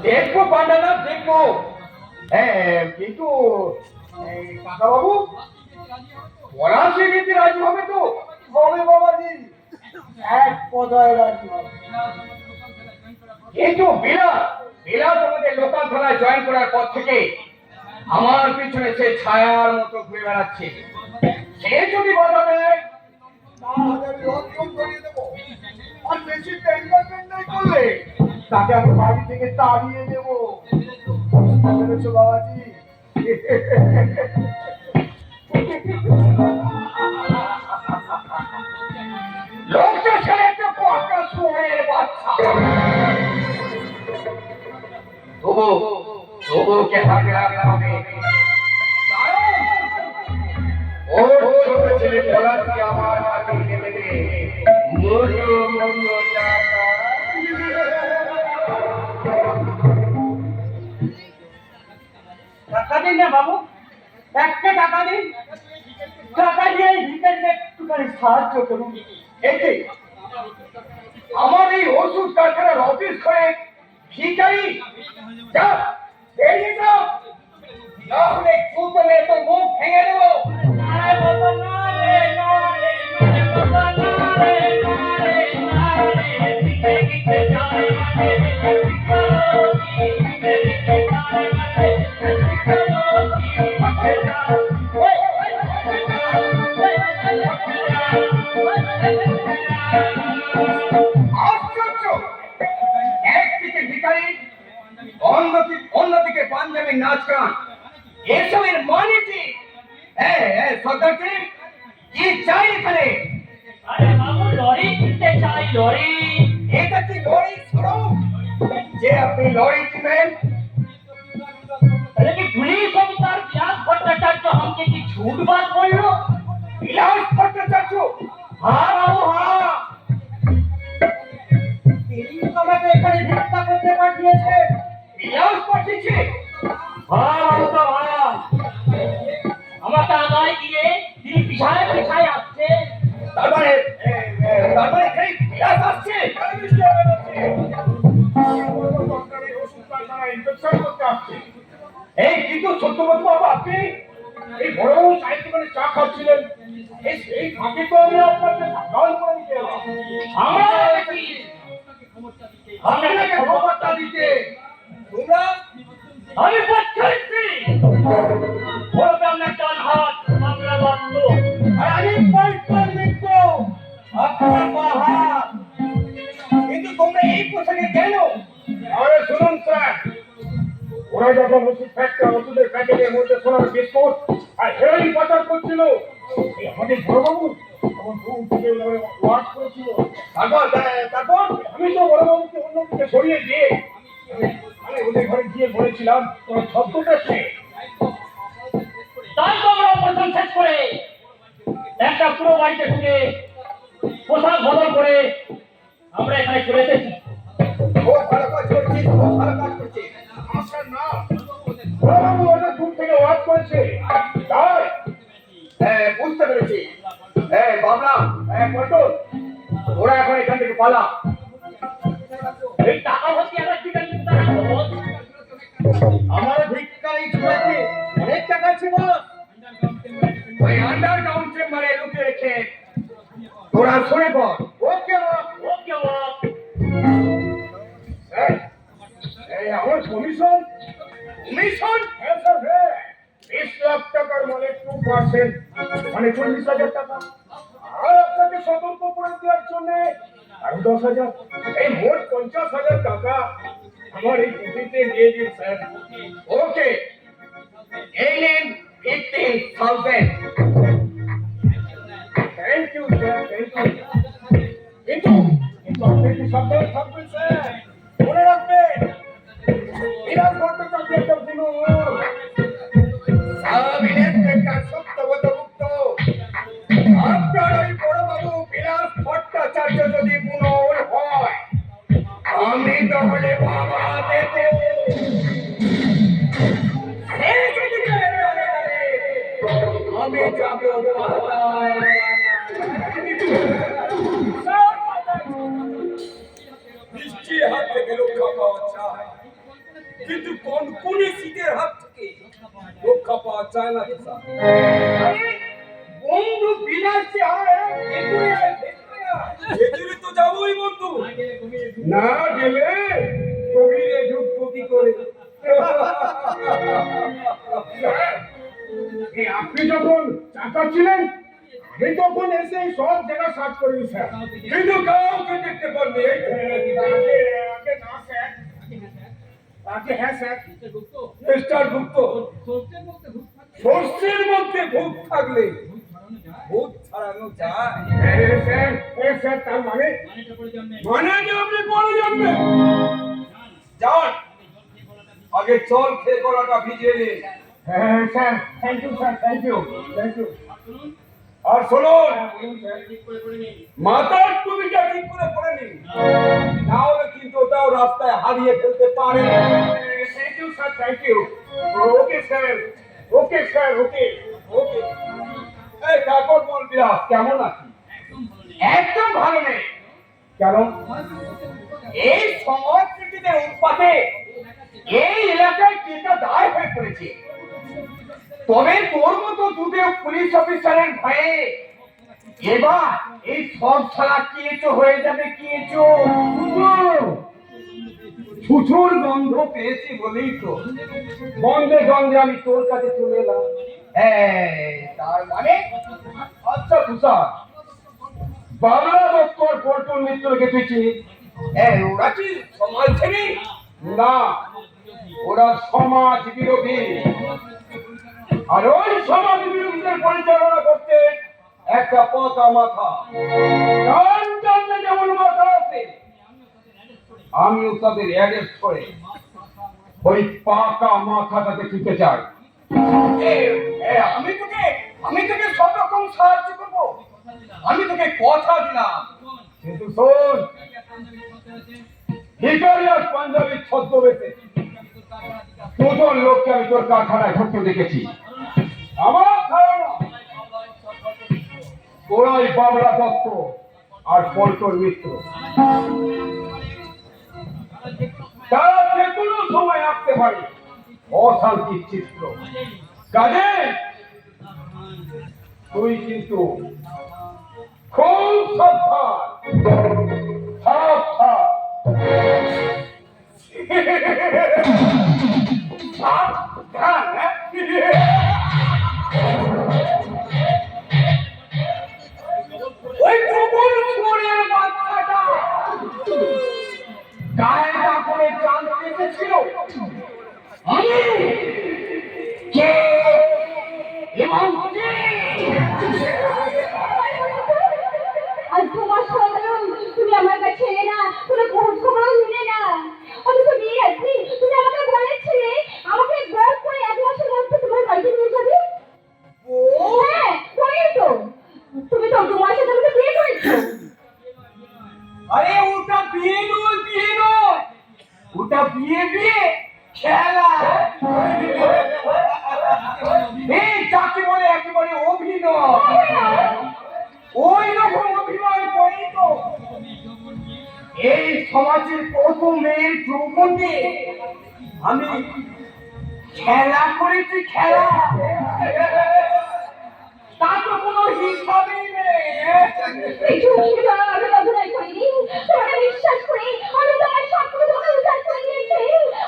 দেখবো পান্ডানা দেখবো। হ্যাঁ কিন্তু কাকা বাবু পলাশি নীতি রাজি হবে তো? হবে বাবাজি, এক কথায় রাজি হবে। কিন্তু বিলাস বিলাস আমাদের লোকাল থানায় জয়েন করার পর থেকে আমার পিছনে সে ছায়ার মতো ঘুরে বেড়াচ্ছে। সে যদি বাধা দেয় তাহলে আমি রক্ষণ করিয়ে দেবো। আর বেশি টেন্ডার করলে তাকে আমি বাড়ি থেকে তাড়িয়ে দেবো। বুঝতে পেরেছো বাবাজি? লোকটা ছেলে একটা পটকা শুয়ের বাচ্চা। তবু তবুকে হাতে রাখতে হবে। ওর ছোট ছেলে পলাশকে আমার হাতে এনে দেবে। মোটো মোটো টাকা। টাকা দিন না বাবু, একটা টাকা দিন। টাকা দিয়ে এই ভিকারিকে একটুখানি সাহায্য করুন। এতে আমার এই ওষুধ কারখানার অফিস করে ভিখারি যা বেরিয়ে যাও, তাহলে কুতলে তো মুখ ভেঙে দেবো। আশ্চর্য, একদিকে ভিখারি অন্যদিকে পাঞ্জাবের নাচ গান, এসবের মানে কি? সরকারকে কি চাই এখানে? আরে বাবু লরি কিনতে চাই, লরি। এটা কি লরি শোরুম যে আপনি লরি কিনবেন? अरे कि पुलिस अफसर বিলাস ভট্টাচার্য हमके की झूठ बात बोल लो। বিলাস ভট্টাচার্য? हाँ बाबू हाँ। তিনি আমাকে এখানে ভিক্ষা করতে পাঠিয়েছে। বিলাস পাঠিয়েছে? हाँ बाबू तो हाँ। আমাকে আদায় দিয়ে তিনি পিছায় পিছায় আসছে। তার মানে এখানে বিলাস আসছে? এই কিন্তু সত্যবত বাবু, আপনি এই বড় চায়ের দোকানে চা খাচ্ছিলেন, এই ফাঁকে তো আমি আপনাকে সাবধান করে দিতে এলাম। আমরা দেখি আপনাকে খবরটা দিতে তোমরা আমি বলছি বলতাম না ডান হাত মামলা বন্ধ। আর আমি পরিষ্কার মিত্র আপনার বাহাত। কিন্তু তোমরা এই পোশাকে কেন? আরে শুনুন স্যার, ওরা যখন ওষুধের প্যাকেটের মধ্যে সোনার বিস্কুট আর হেরোইন পাচার করছিল, এই আমাদের বড়বাবু তখন দূর থেকে ওয়াচ করেছিল। তারপর আমি তো বড়বাবুকে অন্যদিকে সরিয়ে দিয়ে আমি ওদের ঘরে গিয়ে বলেছিলাম তোমার ছত্রটা সে। তাই তো আমরা অপারেশন শেষ করে একটা পুরো বাড়িতে ঢুকে পোশাক বদল করে আমরা এখানে চলে এসেছি। ও ভালো কাজ করছে, খুব ভালো কাজ করছে। নমস্কার না, বড়বাবু ওদের দূর থেকে ওয়াচ করেছে। তাই বুঝতে পেরেছি। বাবলা, পটল, ওরা এখন এখান থেকে পালা। এই টাকা ভর্তি একটা চিকেন কোথায় রাখবো বল? আমার ভিক্ষারি ছুঁয়েছে, অনেক টাকা ছিল। ওই আন্ডারগ্রাউন্ড চেম্বারে লুকিয়ে রেখে তোরা সরে পড়। ওকে ওকে বল। আমার কমিশন কমিশন 20 লাখ টাকার মানে 2%, মানে 40,000 টাকা। আর আপনাকে সতর্ক করে দেওয়ার জন্য আরো 10,000, এই মোট 50,000 টাকা আমার এই পুঁজিতে দিয়ে দিন স্যার। ওকে, এই নিন 15,000। Thank you sir, thank you. কিন্তু কিন্তু আপনি কি সাবধানে থাকবেন স্যার, মনে রাখবেন বিরাট ভট্টাচার্য একটা বুনো সব ইলেকট্রিকটা সত্যবত মুক্ত। আপনার ওই বড়বাবু বিলাস ভট্টাচার্য যদি বুনোর হয়, আমি তাহলে বাবা দেবো। আমি যাবো পাতায়। বৃষ্টির হাত থেকে রক্ষা পাওয়া চাই। কিন্তু কনকনে শীতের হাত থেকে রক্ষা পাওয়া যায় না স্যার। বন্ধু বিলাসী আর ভেতরে তো যাবোই বন্ধু, না গেলে কবিরে ঢুকবো কি করে? আপনি যখন চাকা ছিলেন আমি তখন এসে সব জায়গা সার্চ করি স্যার। কিন্তু কাউকে দেখতে পাননি। আগে না স্যার, আগে হ্যাঁ স্যার। মিস্টার গুপ্ত, সর্ষের মধ্যে ভূত থাকলে ভূত ছাড়ানো যায়? স্যার স্যার তার মানে মানে যে আপনি পরে জানবেন। যান, আগে চল খেয়ে গলাটা ভিজিয়ে নিন। হ্যাঁ sir, thank you sir, thank you thank you. আর শুনুন, মাথার টুপিটা ঠিক করে পরে নিন, না হলে কিন্তু ওটাও রাস্তায় হারিয়ে ফেলতে পারে। Thank you sir, thank you. Okay sir, okay sir, okay okay. এই কাপড় বল বিরাজ, কেমন আছিস? একদম ভালো নেই। কেন? এই সংস্কৃতিতে উৎপাতে এই এলাকায় কেটা দায় হয়ে পড়েছে। তবে তোর মতো দুটো পুলিশ অফিসারের ভয়ে এবার এই সব ছাড়া কেঁচো হয়ে যাবে, কেঁচো। ছুছুর গন্ধ পেয়েছি বলেই তো গন্ধে গন্ধে আমি তোর কাছে চলে এলাম। তার মানে আচ্ছা তুষার, বাংলা দপ্তর পল্টন মিত্রকে তুই চিনিস? ওরা কি সমাজ ছেড়ে? না, ওরা সমাজ বিরোধী। আর ওই সমাজ বিরোধীদের পরিচালনা করতে একটা পাকা মাথা, ডান ডানে যেমন মাথা আছে, আমিও তাদের অ্যারেস্ট করে ওই পাকা মাথাটাকে ছুটে চাই। আমি তোকে সব রকম সাহায্য করবো, আমি তোকে কথা দিলাম। কিন্তু শোন, ভিখারি আর পাঞ্জাবি ছদ্মবেশে দুজন লোককে আমি তোর কারখানায় ঢুকতে দেখেছি। আমার ধারণা ওরাই বাবলা দত্ত আর পল্টন মিত্র। তারা যে কোনো সময় আসতে পারে অশান্তির চিত্র। কাজে তুই কিন্তু খুব সাবধান, সাবধান। সাবধান, ওই প্রবল সুরের বাচ্চাটা গায়েটা করে জানতে এসেছিল আমি কে এবং কে। আর তোমার সন্তান তুমি আমার কাছে এলে না, কোনো খোঁজ খবরও নিলে না। অথচ বিয়ে রাত্রি তুমি আমাকে বলেছিলে আমাকে বর করে 1 মাসের মধ্যে তোমার বাড়িতে নিয়ে যাবে। হ্যাঁ ওই তো, তুমি তো 2 মাসে তোমাকে বিয়ে করেছো। আরে ওটা বিয়ে নয়, বিয়ে নয়, ওটা বিয়ে বিয়ে খেলা। এই যাকে বলে একেবারে অভিনয়, ওই রকম অভিনয় করি তো এই সমাজের কত মেয়ের যৌবনে আমি খেলা করেছি, খেলা। তা তো কোনো হিসাবই নেই। এই চুক্তির দ্বারা আমি অভিনয় করিনি, তোমাকে বিশ্বাস করে আমি তোমার সবকিছু তোমাকে উদ্ধার করে দিয়েছি।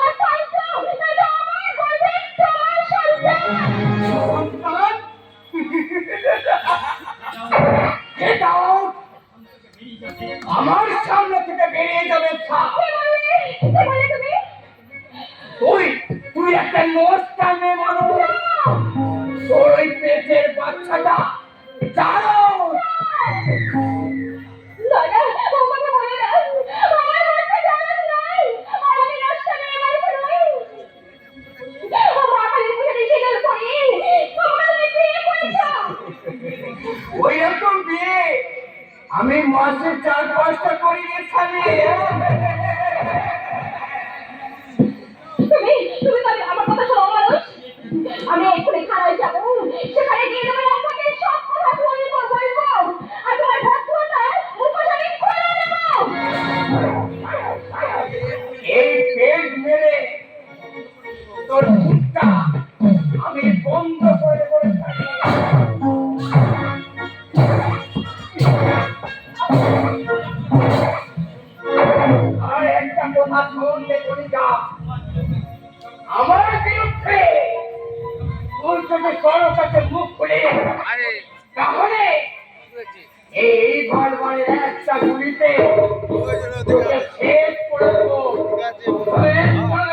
আর তাই তো আমার গর্বের তোমার সন্তান। সন্তান? Get out! আমার সামনে থেকে বেরিয়ে যাবে। কি বললে তুমি? তুই তুই একটা নষ্টা মেয়ে মানুষ। তোর ওই পেটের বাচ্চাটা জানো? দাদা আমাকে বলে না, আমার বাচ্চা জানার নাই, আর আমি রাস্তা মেয়ে মানুষ নই। আমার কাছে স্বীকার করি আমাকে বিয়ে করেছো। ওই রকম বিয়ে আমি মাসে 4-5টা করি রে খালি। তুমি তুমি তো আমার কথা শোনো মানুষ। আমি এক্ষুনি খারাপ যাবো, সেখানে গিয়ে দেবো আপনাকে সব তোর মুখটা আমি বন্ধ করে করে থাকি। আর একটা কথা শুনলে চলে যা, আমার বিরুদ্ধে তুই যদি কারো কাছে মুখ খুলে তাহলে এই বারবারের একটা গুলিতে তোকে শেষ করে দেবো। শেষ করে দেবো।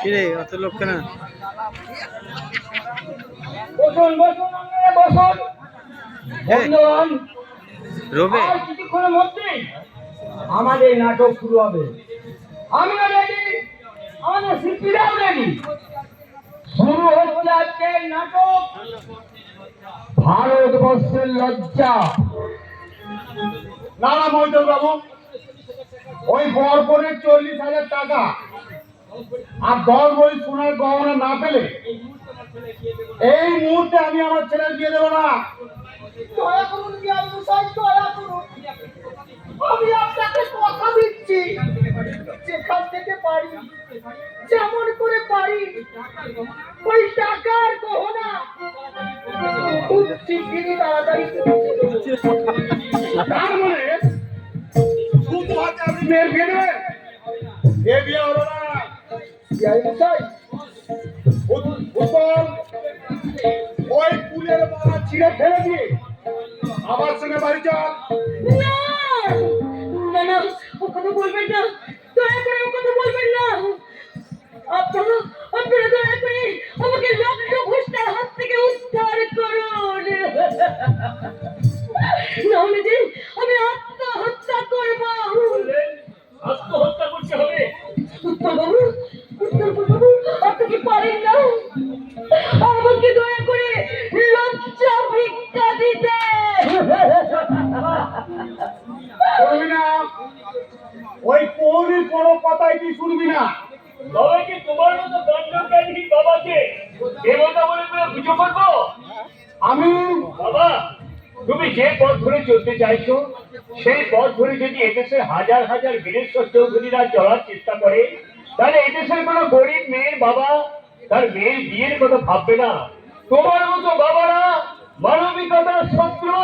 কিরে অত লোক কেন? বসুন বসুন আপনারা বসুন। বন্ধুগণ, রবে আর কিছুক্ষণের মধ্যেই আমাদের নাটক শুরু হবে। আমিও রেডি, আমাদের শিল্পীরাও রেডি। শুরু হচ্ছে আজকের নাটক ভারতবর্ষের লজ্জা। না না মহিদুল বাবু, ওই বরপরের 40,000 টাকা আর 10 ভরি সোনার গহনা না পেলে এই মুহূর্তে আমি আমার ছেলে দিয়ে দেবো না। দয়া করুন জ্ঞান মশাই, দয়া করুন। আমি আপনাকে কথা দিচ্ছি, যেখান থেকে পারি, যেমন করে পারি, ওই টাকার গহনা খুব শিগগিরই তাড়াতাড়ি পৌঁছে দেবো। তার মানে শুধু হাতে আপনি মেয়ের বিয়ে দেবেন? এ বিয়ে হলো না। জ্ঞান মশাই, উৎপল, ওই পুলের মালা ছিঁড়ে ফেলে দিয়ে আমার সঙ্গে বাড়ি চল। না না না, ও কথা বলবেন না, দয়া করে ও কথা বলবেন না। আপনারা আপনারা দয়া করে আমাকে লক্ষ্য ঘোষটার হাত থেকে উদ্ধার করুন, নাহলে যে আমি আত্মহত্যা করব। আত্মহত্যা করতে হবে? উত্তরবাবু, উত্তরবাবু, আপনি কি পারেন না আমাকে দয়া করে লজ্জা ভিক্ষা দিতে? করবি না, ওই কোহলির কোনো কথাই তুই শুনবি না। তবে কি তোমার মতো দণ্ডকারী বাবাকে দেবতা বলে করে পুজো করবো? আমি বাবা, তুমি যে পথ ধরে চলতে চাইছো সেই পথ ধরে যদি এদেশের হাজার হাজার বীরেশ্বর চৌধুরীরা চলার চেষ্টা করে, তাহলে এদেশের কোনো গরিব মেয়ের বাবা তার মেয়ের বিয়ের কথা ভাববে না। তোমার মতো বাবারা মানবিকতার শত্রু,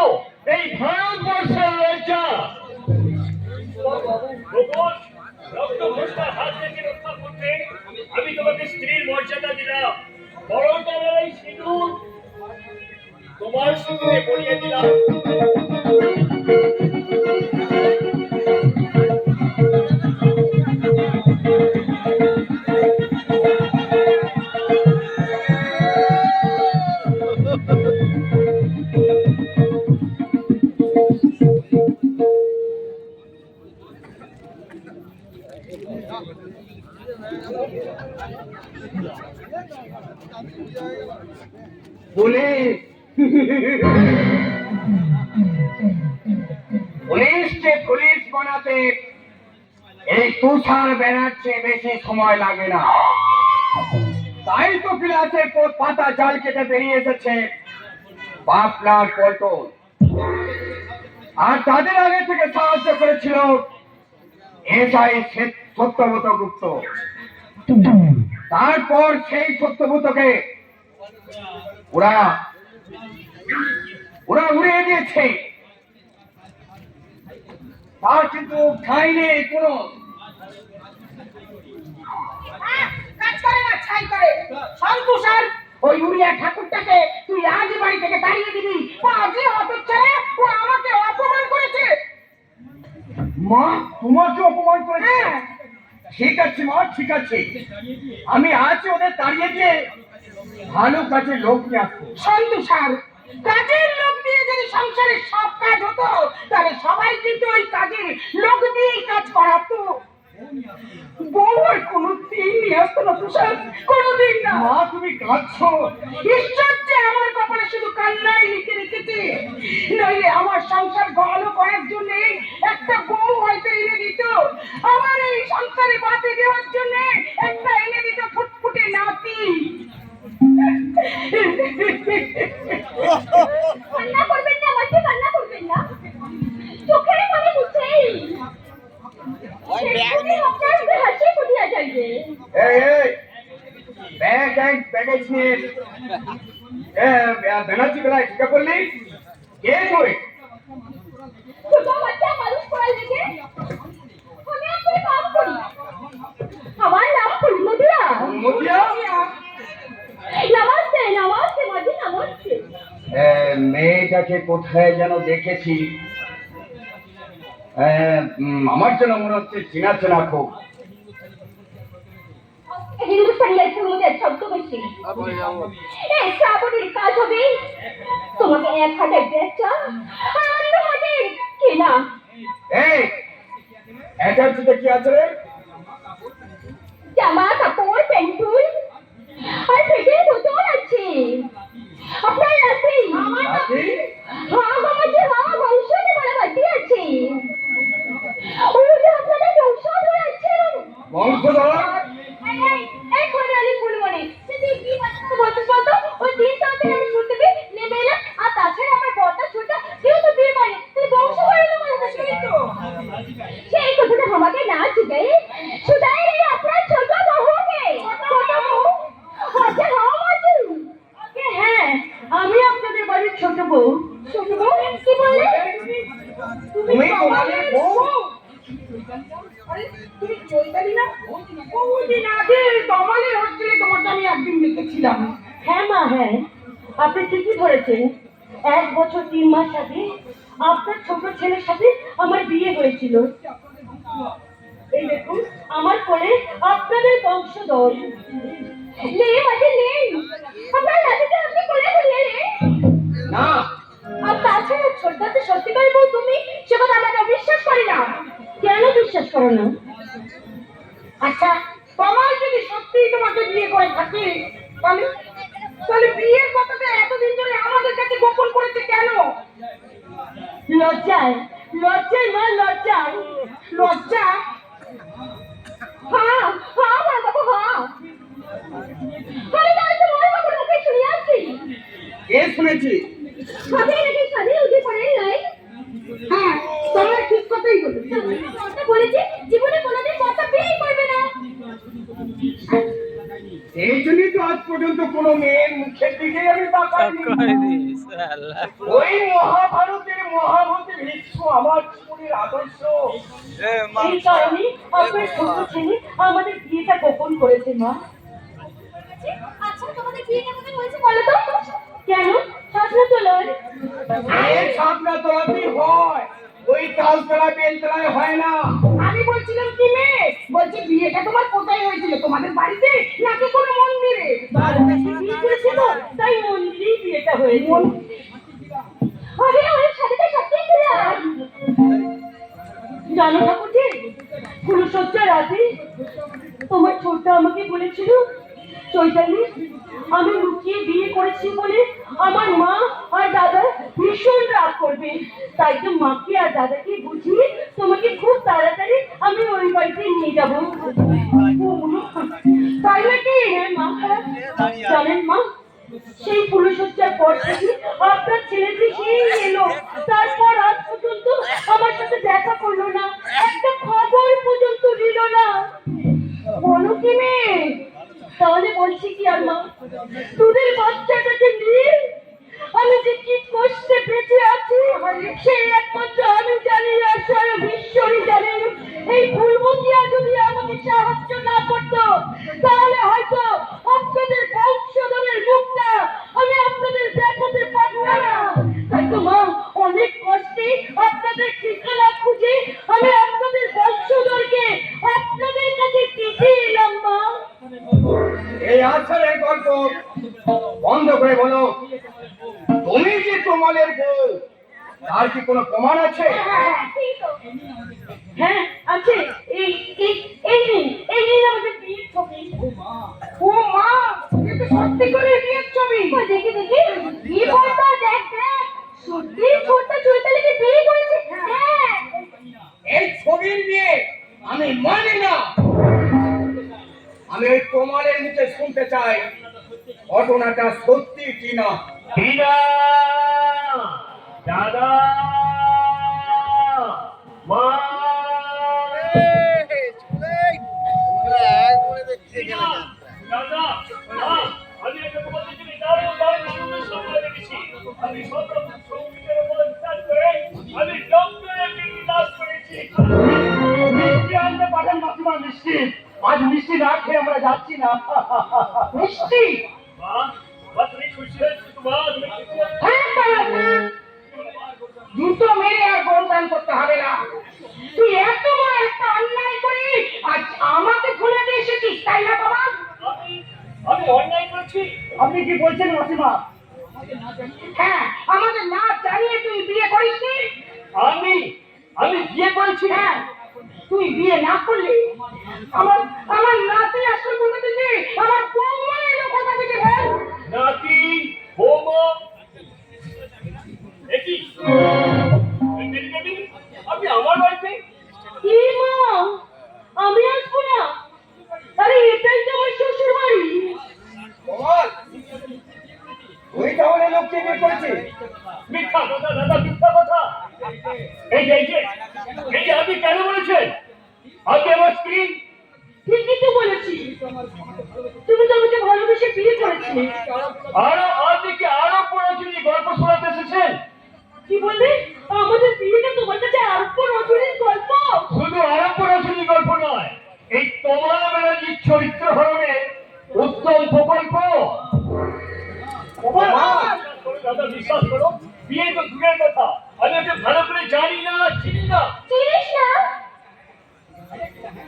এই ভারতবর্ষের লজ্জা। গোপন রক্তঘোষটার হাত থেকে রক্ষা করতে আমি তোমাকে স্ত্রীর মর্যাদা দিলাম। বড় তলায় সিঁদুর তোমার সিঁদুরে পরিয়ে দিলাম। পুলিশ পুলিশকে পুলিশ বানাতে এই তুষার ব্যানার্জি বেশি সময় লাগে না। তাই তো ক্লাসের পাতা জাল কেটে বেরিয়ে এসেছে পাপলার পল্টন, আর তাদের আগে থেকে সাহায্য করেছিল এসআই সত্যব্রত গুপ্ত। তারপর সেই সত্যব্রতকে ওরা উড়িয়ে দিয়েছে। তার কিন্তু ঠাঁই নেই কোনো। কাজ করে না, ছাই করে। সন্তুষার ওই উড়িয়া ঠাকুরটাকে তুই আজ বাড়ি থেকে তাড়িয়ে দিবি। ও আজই হতচ্ছাড়া, ও আমাকে অপমান করেছে। মা তোমাকে অপমান করেছে? ঠিক আছে মা, ঠিক আছে, আমি আজ ওদের তাড়িয়ে দিয়ে ভালো কাজে লোক নিয়ে আসবো। সন্তুষার, কাজের লোক দিয়ে যদি সংসারের সব কাজ হতো, তাহলে সবাই কিন্তু ওই কাজের লোক দিয়েই কাজ করাতো। বউ আর কোনোদিন নিয়ে আসতো না তুষার, কোনোদিন না। মা তুমি কাঁদছো? ঈশ্বর যে আমার কপালে শুধু কান্নাই লিখে রেখেছে, নইলে আমার সংসার ভালো করার জন্য একটা বউ হয়তো এনে দিত। আমার এই সংসারে বাতি দেওয়ার জন্য একটা এনে দিত ফুটফুটে নাতি। কান্না করবেন না মাঝে, কান্না করবেন না, চোখের পানি মুছেই আপনার মুখে হাসি ফুটিয়া যাইবে। এই এই ব্যাগেজ নিয়ে ব্যানার্জি বেলায় ঢুকে পড়লি? কে তুই? ছোট বাচ্চা মানুষ করার লেগে আমি আপনার কাম করি। আমার নাম ফুলমদিয়া। মতিয়া? নমস্তে নমস্তে মাঝি, নমস্তে। মেয়েটাকে কোথায় যেন দেখেছি, আমার যেন মনে হচ্ছে চেনা চেনা খুব। হিন্দুস্তানি লাইফের মধ্যে শব্দ বেশি। এই শ্রাবণের কাজ হবে তোমাকে 1000 বেচা আর অন্য হাতে কেনা। এই অ্যাটাচিতে কি আছে রে? জামা কাপড় পেন্টুল আর পেটের বোতল আছে। আপনার আছে? আছে? হ্যাঁ বাবাজি, হ্যাঁ, বংশধর বাড়াবাড়ি আছে। ওই যে আপনাদের বংশধর আছে। বংশধর? এই কোনালি ফুলমণি, তুই কি বলছিস বলতো? ওই দিন তাতে আমি শুনতে পেয়ে নেমে এলাম। আর তাছাড়া আমার বড়টা ছোটা কেউ তো বিয়ে করে, তুই বংশ করে না মানে সেই তো। সেই কথাটা আমাকে না চুকাই শুধাই রে আপনার ছোট বহুকে। ছোট বহু? আচ্ছা হ্যাঁ মাঝি। হ্যাঁ, আমি আপনাদের বাড়ির ছোট বউ। ছোট বউ কি বললে? তুমি তোমাদের বউ? আরে তুমি চৈতালি না? বহুদিন আগে দমালের হোস্টেলে তোমাকে আমি একদিন দেখেছিলাম। হ্যাঁ মা, হ্যাঁ, আপনি ঠিকই ধরেছেন। 1 বছর 3 মাস আগে আপনার ছোট ছেলের সাথে আমার বিয়ে হয়েছিল। এই দেখুন আমার কোলে আপনাদের বংশধর। লে মাঝি লে, আপনার লাঠিটা আপনি কোলে ধরিয়ে লে। না, আর তাছাড়া ছোটটাতে সত্যিকার বউ তুমি, সে কথা আমরা বিশ্বাস করি না। কেন বিশ্বাস করো না? আচ্ছা, তোমার যদি সত্যিই তোমাকে বিয়ে করে থাকে, তাহলে তাহলে বিয়ের কথাটা এতদিন ধরে আমাদের কাছে গোপন করেছে কেন? লজ্জায়, লজ্জায় মা, লজ্জায়। লজ্জা? শুনেছি। হবে নাকি স্বাধীন উঠে পড়ে নাই? হ্যাঁ, তোমরা ঠিক কথাই বলেছো। কথা বলেছে জীবনে কোনোদিন কথা বিয়ে করবে না। এই জন্যই তো আজ পর্যন্ত কোনো মেয়ের মুখের দিকে আমি তাকাইনি। ওই মহাভারতের মহাভারতের ভীষ্ম আমার জীবনের আদর্শ। এই কারণে আপনার ছোট ছেলে আমাদের বিয়েটা গোপন করেছে মা। আচ্ছা তোমাদের বিয়ে কেমন হয়েছে বলো তো? কেন? শাসনা তো নয়। এই ছাপনা তোলাতেই হয়, ওই তালতলা বেলতলায় হয় না। আমি বলছিলাম কি মেয়ে, বলছি বিয়েটা তোমার কোথায় হয়েছিল, তোমাদের বাড়িতে নাকি কোনো মন্দিরে? বিয়ে করেছিল, তাই মন্দিরেই বিয়েটা হয়েছে। হবে ওর সাথে তো সত্যিই দিলাম। জানো ঠাকুরজি, ফুলসজ্জার রাতে তোমার ছোটটা আমাকে বলেছিল, চৈতালি আমি লুকিয়ে বিয়ে করেছি বলে আমার মা আর দাদা ভীষণ রাগ করবে, তাই তো মাকে আর দাদাকে বুঝিয়ে তোমাকে খুব তাড়াতাড়ি আমি ওই বাড়িতে নিয়ে যাবো। তাই নাকি? হ্যাঁ মা। জানেন মা, সেই ফুলসজ্জার পর থেকে আপনার ছেলেটি সেই এলো, তারপর আজ পর্যন্ত আমার সাথে দেখা করলো না, একটা খবর পর্যন্ত দিল না। বলো কি মেয়ে? তাহলে বলছি কি আর মা, তোদের বাচ্চাটাকে নিয়ে আমি যে কি কষ্টে বেঁচে আছি সেই একমাত্র আমি জানি আর স্বয়ং ঈশ্বরই জানেন। এই ফুলমতিয়া যদি আমাকে সাহায্য না করতো তাহলে হয়তো আপনাদের বংশধরের মুখটা আমি আপনাদের দেখাতে পারতাম না। তাই তো মা, অনেক কষ্টে আপনাদের ঠিকানা খুঁজে আমি আপনাদের বংশধরকে আপনাদের কাছে চিঠি এলাম মা। এই আছাড়ের গল্প বন্ধ করে বলো, তুমি যে তোমাদের বউ, তার কি কোনো প্রমাণ আছে? হ্যাঁ আছে, এই এই এই নিন, এই নিন আমাদের বিয়ের ছবি। ও মা, এটা সত্যি করে বিয়ের ছবি? দেখি দেখি কি বলতো, দেখ দেখ সত্যি ছোট চৈতালিকে বিয়ে করেছে। হ্যাঁ এই ছবির বিয়ে আমি মানি না। আমি ওই প্রমাণের মুখে শুনতে চাই ঘটনাটা সত্যি কিনা। দাদা, মা, আজ মিষ্টি না খেয়ে আমরা যাচ্ছি না। মিষ্টি? হ্যাঁ বাবা, জুতো মেরে আর গরদান করতে হবে না। তুই এত বড় একটা অন্যায় করি আজ আমাকে ভুলাতে এসেছিস, তাই না বাবা? আমি অন্যায় করছি? আপনি কি বলছেন মাসিমা? হ্যাঁ, আমাদের না জানিয়ে তুই বিয়ে করিসনি। আমি বিয়ে করেছি? হ্যাঁ, তুই বিয়ে না করলে আমার আমার নাতি আসল কোথা থেকে, আমার বৌমা এলো কোথা থেকে বল? নাতি, বৌমা, একই আপনি আমার বাড়িতে? কি মা, আমি আসবো না? আরে এটাই তো আমার শ্বশুর বাড়ি। বল, ওই তাহলে লোককে বিয়ে করেছে? মিথ্যা কথা দাদা, মিথ্যা কথা। এই যে আপনি কেন বলেছেন আপনি আমার স্ত্রী? ঠিকই তো বলেছি, তুমি তো আমাকে ভালোবেসে বিয়ে করেছিলে। আরো আপনি কি আরো পড়াশুনি গল্প শোনাতে এসেছেন? কি বললে? আমাদের বিয়েটা তোমার কাছে আরব্য রজনীর গল্প? শুধু আরো পড়াশুনি গল্প নয়, এই তোমার ব্যানার্জির চরিত্র হরণের উত্তম প্রকল্প। দাদা বিশ্বাস করো, বিয়ে তো দূরের কথা, আমি ওকে ভালো করে জানি না, চিনি না। চিনিস না?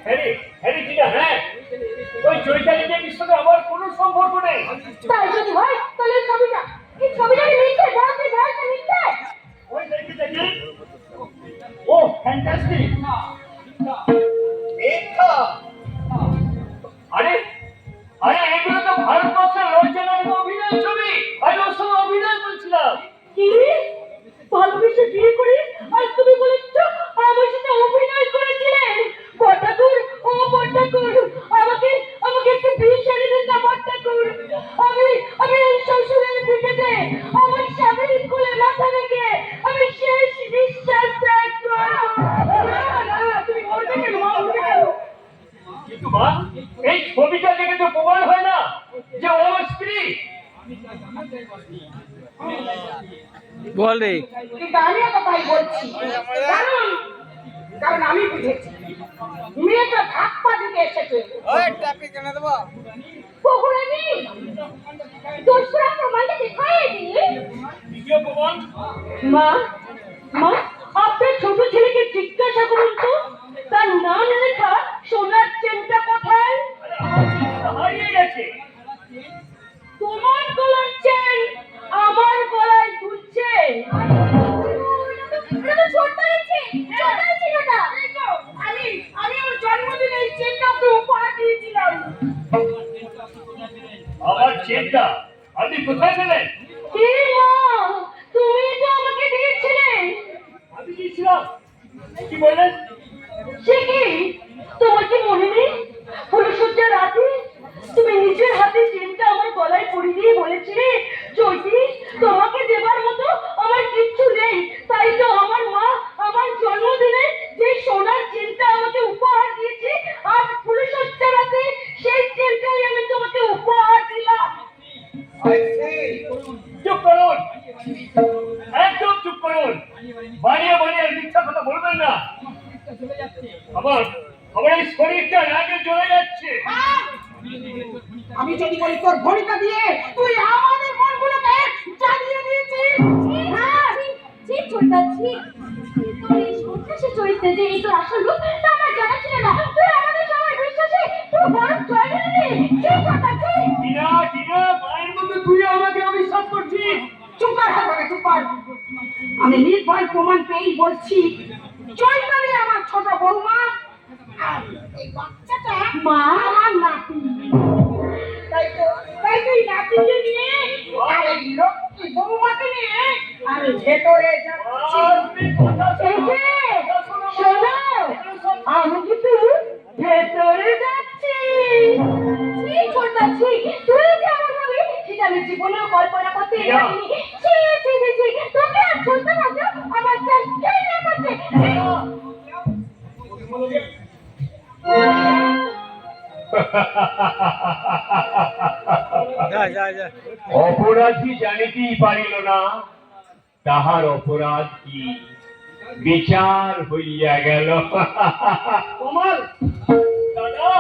হ্যাঁ কিনা? হ্যাঁ, ওই চৈতালিদের সঙ্গে আমার কোনো সম্পর্ক নেই। তাই যদি হয় তাহলে এই ছবিটা মিথ্যে, বলতে বলতে মিথ্যে। ওই দেখি। ও ফ্যান্টাস্টিক। মিথ্যা। আরে এগুলো তো ভারতবর্ষের লজ্জাজনক অভিনয় ছবি, আমি ওর সঙ্গে অভিনয় করছিলাম। কি? ভালোবেসে বিয়ে করে আজ তুমি বলেছ আমার সাথে অভিনয় করেছিলে? বড়ঠাকুর, ও বড়ঠাকুর, আমাকে একটু বিয়ে সারি দিন না বড়ঠাকুর। আমি এই শ্বশুরের পিঠেতে আমার কিন্তু মা, এই ছবিটা দেখে তো প্রমাণ হয় না যে ও আমার স্ত্রী। বল রে। কিন্তু আমিও তো তাই বলছি, কারণ কারণ আমি বুঝেছি মেয়েটা ধাক পা দিতে এসেছে। পগুড়ানি দোষরা প্রমাণটা দেখায় দিয়ে দ্বিতীয় প্রমাণ, মা, মা, আপনার ছোট ছেলেকে জিজ্ঞাসা করুন তো তার নাম লেখা সোনার চেনটা কোথায়? হারিয়ে গেছে। তোমার গলার চেন আমার গলায় দুলছে। এটা তো ছোট হয়েছে ওটা। আমি ওর জন্মদিনে এই চেনটা ওকে উপহার দিয়েছিলাম। আমার চেনটা আপনি কোথায় পেলেন? কি মা, তুমি তো আমাকে দিয়েছিলে। আমি দিয়েছিলাম? কি বললেন? সে কি, তোমার কি মনে নেই ফুলসজ্জার রাতে তুমি নিজের হাতে চেনটা আমার গলায় পরিয়ে দিয়ে বলেছিলে, চৈতি তোমাকে দেবার মতো আমার কিচ্ছু নেই, তাই তো আমার মা আমার জন্মদিনে যে সোনার চেনটা আমাকে উপহার দিয়েছে, আজ ফুলসজ্জার রাতে সেই চেনটাই আমি তোমাকে উপহার দিলাম। চুপ করুন, একদম চুপ করুন। বানিয়ে বানিয়ে মিথ্যা কথা বলবেন না। আমার আমার এই শরীরটা রাগে জ্বলে যাচ্ছে। আমি যদি বলি তোর ঘড়িটা দিয়ে তুই আমাদের মনগুলোকে জ্বালিয়ে দিয়েছিস। ঠিক চলতাছি তোর এই সন্ত্রাসী চরিত্রে যে এই তোর আসল রূপ তা আমার জানা ছিল না। তুই আমাদের সবার বিশ্বাসে তুই বড় জয় দিলি। ঠিক চলতাছি টিনা, টিনা, মায়ের মতো তুই আমাকে অবিশ্বাস করছিস? চুপ কর, হাত ধরে চুপ কর। আমি নির্ভয় প্রমাণ পেয়েই বলছি চৈতালি আমার ছোট বৌমা, আর এই বাচ্চাটা মা, আমার নাতি। তাই তুই নাতিকে নিয়ে আর এই লক্ষ্মী বৌমাকে নিয়ে আমি ভেতরে যাচ্ছি। তুমি কথা শোনো। এই যে, কথা শোনো। শোনো, আমি কিন্তু ভেতরে যাচ্ছি। ঠিক চলতাছি তুই যে আমার হবে সেটা আমি জীবনেও কল্পনা করতে পারিনি। ছি ছি ছি ছি তোকে আর চলতে পারছো আমার চেষ্টাই না করছে। যা যা যা। অপরাধী জানিতেই পারিল না তাহার অপরাধ কি, বিচার হইয়া গেল। কমল, দাদা,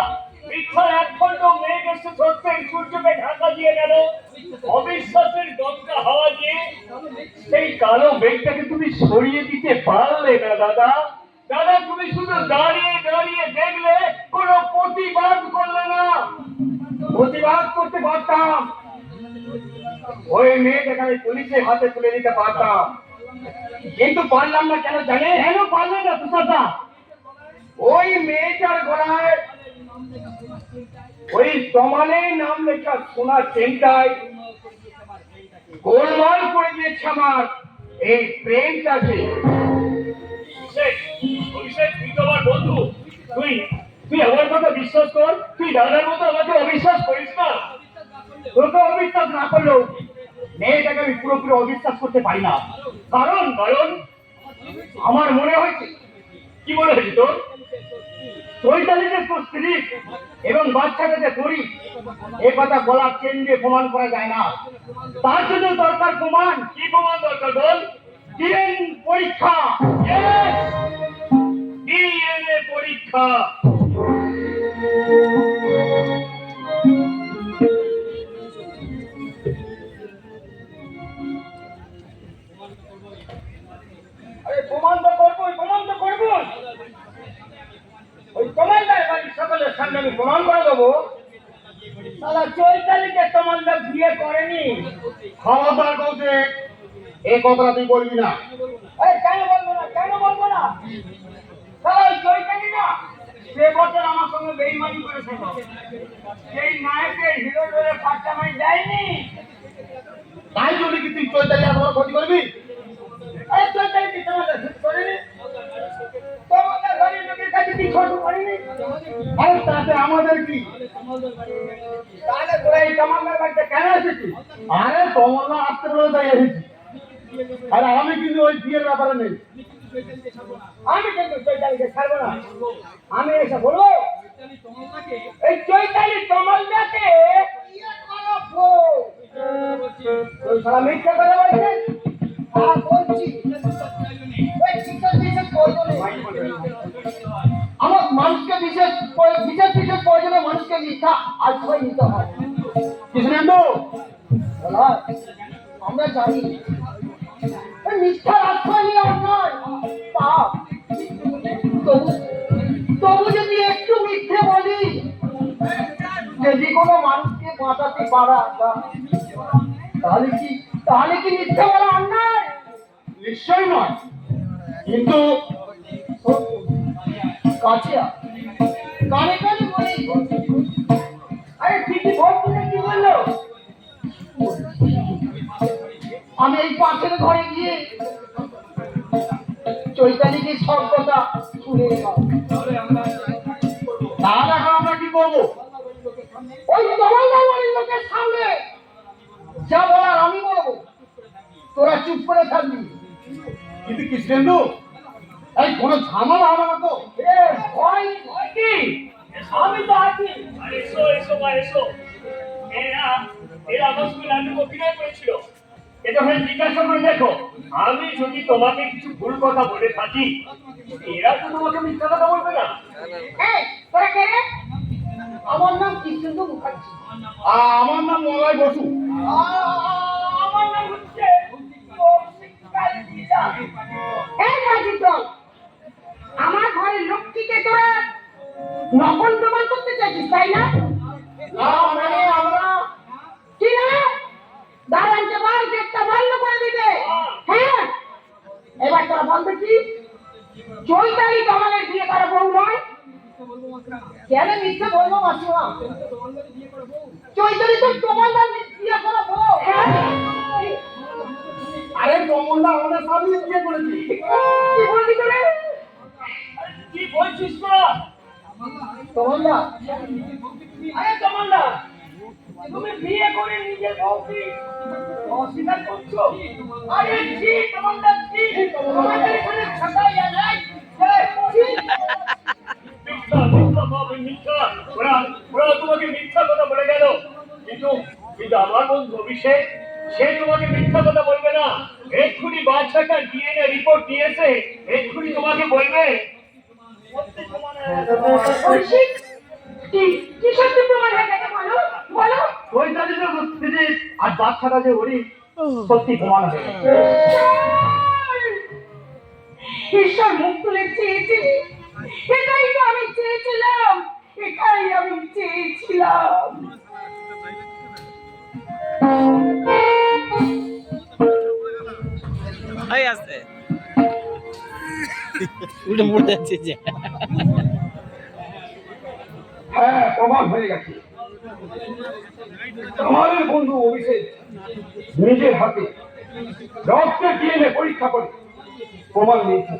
মিথ্যার এক খণ্ড মেঘ এসে সত্যের সূর্যকে ঢাকা দিয়ে গেল। অবিশ্বাসের গঙ্গা হাওয়া দিয়ে সেই কালো মেঘটাকে তুমি সরিয়ে দিতে পারলে না দাদা। দাদা, তুমি শুধু দাঁড়িয়ে দাঁড়িয়ে দেখলে, কোনো প্রতিবাদ করলে না। প্রতিবাদ করতে পারতাম, ওই মেয়েটাকে আমি পুলিশের হাতে তুলে দিতে পারতাম, কিন্তু পারলাম না। কেন জানে? কেন পারলে না তুষারদা? ওই মেয়েটার গলায় ওই তমালের নাম লেখা সোনার চেনটাই গোলমাল করে দিয়েছে আমার এই প্রেমটাকে। অভিষেক, তুই তো আমার বন্ধু। তুই তুই আমার কথা বিশ্বাস কর। তুই দাদার মতো আমাকে অবিশ্বাস করিস না। তোকে অবিশ্বাস না করলেও মেয়েটাকে আমি পুরোপুরি অবিশ্বাস করতে পারি না। কারণ কারণ আমার মনে হয়েছে কি মনে হয়েছে তোর? চৈতালি যে তোর স্ত্রী এবং বাচ্চাটা যে তোরই, এ কথা গলার চেন দিয়ে প্রমাণ করা যায় না। তার জন্য দরকার প্রমাণ। কি প্রমাণ দরকার বল? ডিএন পরীক্ষা। ডিএনএ পরীক্ষা। আরে প্রমাণ তো করবোই, প্রমাণ তো করবোই। ওই তোমালদার বাড়ির সকলের সামনে আমি প্রমাণ করে দেবো সালা চৈতালিকে তোমালদার বিয়ে করেনি। ক্ষমতার বলতে এই কথাটা তুই বলবি না। কেন বলবো না, কেন বলবো না? সালা ওই চৈতালি না সে বছর আমার সঙ্গে বেইমানি করেছিল, সেই নায়কের হিরো ধরে পাট্টা মাই যায়নি। তাই জন্য কি তুই চৈতালি আর আমার ক্ষতি করবি? এই চৈতালি কি তোমাদের ঠিক করেনি? তোমাদের ঘরের লোকের কাছে কি ছোট করেনি? আরে তাতে আমাদের কি? তাহলে তোরা এই তমালদার বাড়িতে কেন এসেছিস? আরে তমালদা আসতে বলে তাই এসেছি। আরে আমি কিন্তু ওই বিয়ের ব্যাপারে নেই। আমি কিন্তু চৈতালিকে ছাড়বো না। আমি এসে বলবো এই চৈতালি তমলদাকে ওই শালা মিথ্যা কথা বলছে। আমার মানুষকে বিশেষ বিশেষ বিশেষ প্রয়োজনে মানুষকে মিথ্যা আশ্রয় নিতে হয়। কৃষ্ণেন্দু, আমরা জানি এই মিথ্যার আশ্রয় নিয়ে অন্যায় পাপ। তবু তবু যদি একটু মিথ্যে বলি, যদি কোনো মানুষকে বাঁচাতে পারা যায়, তাহলে কি মিথ্যে বলা অন্যায়? নিশ্চয়ই নয়, কিন্তু কাছে কানে কানে বলি। আরে ঠিকই বলছো না, কি বললো? আমি এই পাশের ঘরে গিয়ে চৈতালিকে সব কথা শুনে এলাম। তাহলে এখন আমরা কি করবো? ওই তমলদার বাড়ির লোকের সামনে যা বলার আমি বলবো, তোরা চুপ করে থাকবি। কিন্তু কৃষ্ণেন্দু, এই কোনো ঝামেলা হবে না তো? ভয় ভয় কি? আমি তো আছি। আরে এসো এসো বা এসো। এরা এরা আমার সঙ্গে নাটক অভিনয় করেছিল। এটা হয়ে জিজ্ঞাসা করে দেখো, আমি যদি তোমাকে কিছু ভুল কথা বলে থাকি, এরা তো তোমাকে মিথ্যা কথা বলবে না। এই, তোরা কে রে? আমার নাম কৃষ্ণেন্দু মুখার্জি। আমার নাম মলয় বসু। আমার নাম হচ্ছে কৌশিকাল দিদা। এই কাজের দল, আমার ঘরের লক্ষ্মীকে তোরা নকল প্রমাণ করতে চাইছিস, তাই না? মানে আমরা কি না? দাঁড়ানকে বল গেটটা বন্ধ করে দিতে। হ্যাঁ, এবার তোরা বলবে কি চৈতালি কমলের বিয়ে করা বউ নয়? কেন মিথ্যে বলবো মাসিমা? চৈতালি তো কমলদার বিয়ে করা বউ। হ্যাঁ, আরে কমলদা আমাদের সামনে বিয়ে করেছি। কি বললি তোরা? কি বলছিস তোরা? কমলদা, আরে কমলদা, তুমি বিয়ে করে নিজের বউকে অস্বীকার করছো? আরে ঠিক কমলদা, ঠিক। তোমাদের এখানে থাকাই যায়। মিথ্যা মিথ্যা বাবা মিথ্যা। ওরা ওরা তোমাকে মিথ্যা কথা বলে গেল, কিন্তু কিন্তু আমার বন্ধু অভিষেক, সে তোমাকে মিথ্যা কথা বলবে না। এক্ষুনি বাচ্চাটা ডিএনএ রিপোর্ট দিয়েছে, এক্ষুনি তোমাকে বলবে। অভিষেক, কি সত্যি প্রমাণ হয়ে গেছে বলো বলো। চৈতালি তো বুঝতেছি, আর বাচ্চাটা যে ওরই সত্যি প্রমাণ হবে। ঈশ্বর মুখ তুলে চেয়েছি, এটাই তো আমি চেয়েছিলাম, এটাই আমি চেয়েছিলাম। এই আছে উল্টো পড়ে যাচ্ছে যে হ্যাঁ, প্রমাণ হয়ে গেছে। আমাদের বন্ধু অভিষেক নিজের হাতে রক্তের ডিএনএ পরীক্ষা করে প্রমাণ নিয়েছে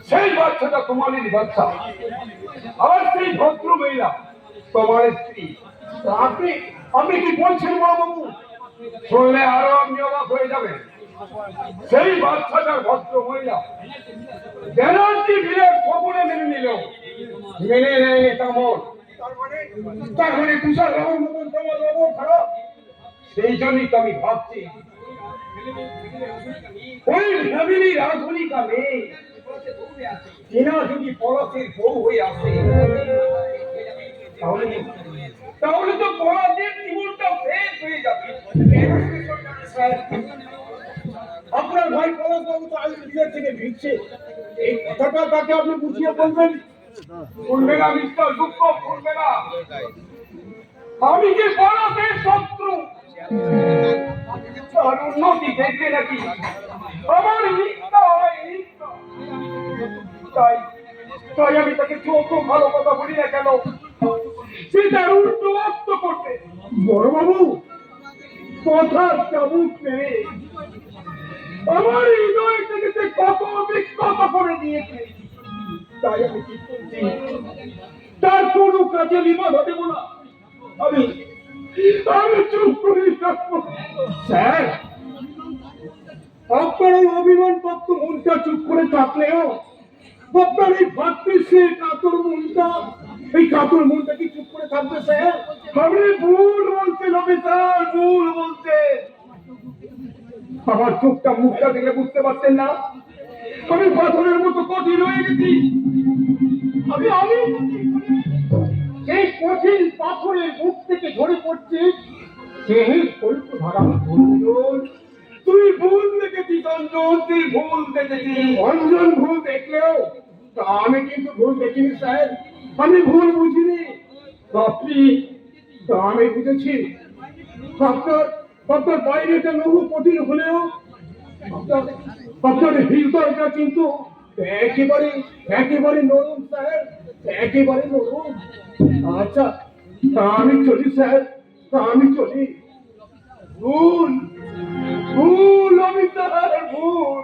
সেই বাচ্চাটা তোমারই বাচ্চা। আর সেই ভদ্র মহিলা তোমার স্ত্রী। আপনি আপনি কি বলছেন বড়বাবু? শুনলে আরো আপনি অবাক হয়ে যাবেন। সেই বাচ্চাটার ভদ্র মহিলা ব্যানার্জি ভিড়ের খবরে মেনে নিল, মেনে নেয়নি তেমন। তার মানে তুষার বাবুর মতন তোমার বাবু খারাপ। সেই জন্যই তো আমি ভাবছি ওই ফ্যামিলি রাধুনিকা মেয়ে টিনা যদি পলাশের বউ হয়ে আসে, তাহলে তো পলাশের জীবনটা শেষ হয়ে যাবে। আপনার ভাই পলাশ বাবু তো আজ বিদেশ থেকে ফিরছে, এই কথাটা তাকে আপনি বুঝিয়ে বলবেন। শুনবে না মিস্টার দুঃখ, শুনবে না। আমি যে পলাশের শত্রু, তার উন্নতি দেখবে নাকি আমার মিথ্যা হয় মিথ্যা। তাই তাই আমি তাকে যত ভালো কথা বলি না কেন, সে তার উল্টো অর্থ করবে। বড়বাবু, কথার চাবুক মেরে আমার হৃদয় থেকে সে কত বিক্ষত করে দিয়েছে। তাই আমি ঠিক করছি তার কোনো কাজে বিবাদ দেব না। আমি আমি চুপ করে থাকবো। স্যার, আপনার এই অভিমান তত্ত্ব মনটা চুপ করে থাকলেও আপনার এই ভাতৃশ্বের কাতর মনটা এই কাতর মনটা কি চুপ করে থাকবে স্যার? আপনি ভুল বলছেন অফিসার, ভুল বলছেন। আমার চোখটা মুখটা দেখে বুঝতে পারছেন না আমি পাথরের মতো কঠিন হয়ে গেছি। আমি সেই কঠিন পাথরের মুখ থেকে ঝরে পড়ছি সেই কল্প ধারা অঞ্জন। তুই ভুল দেখেছিস অঞ্জন, তুই ভুল দেখেছিস। অঞ্জন ভুল দেখলেও তা আমি কিন্তু ভুল দেখিনি স্যার, আমি ভুল বুঝিনি। আপনি তা আমি বুঝেছি। আপনার আপনার বাইরেটা বহু কঠিন হলেও আপনার হৃদয়টা কিন্তু একেবারে একেবারে নরম স্যার, একেবারে নরম। আচ্ছা তা আমি চলি স্যার, তা আমি চলি। ভুল ভুল আমি স্যার, ভুল।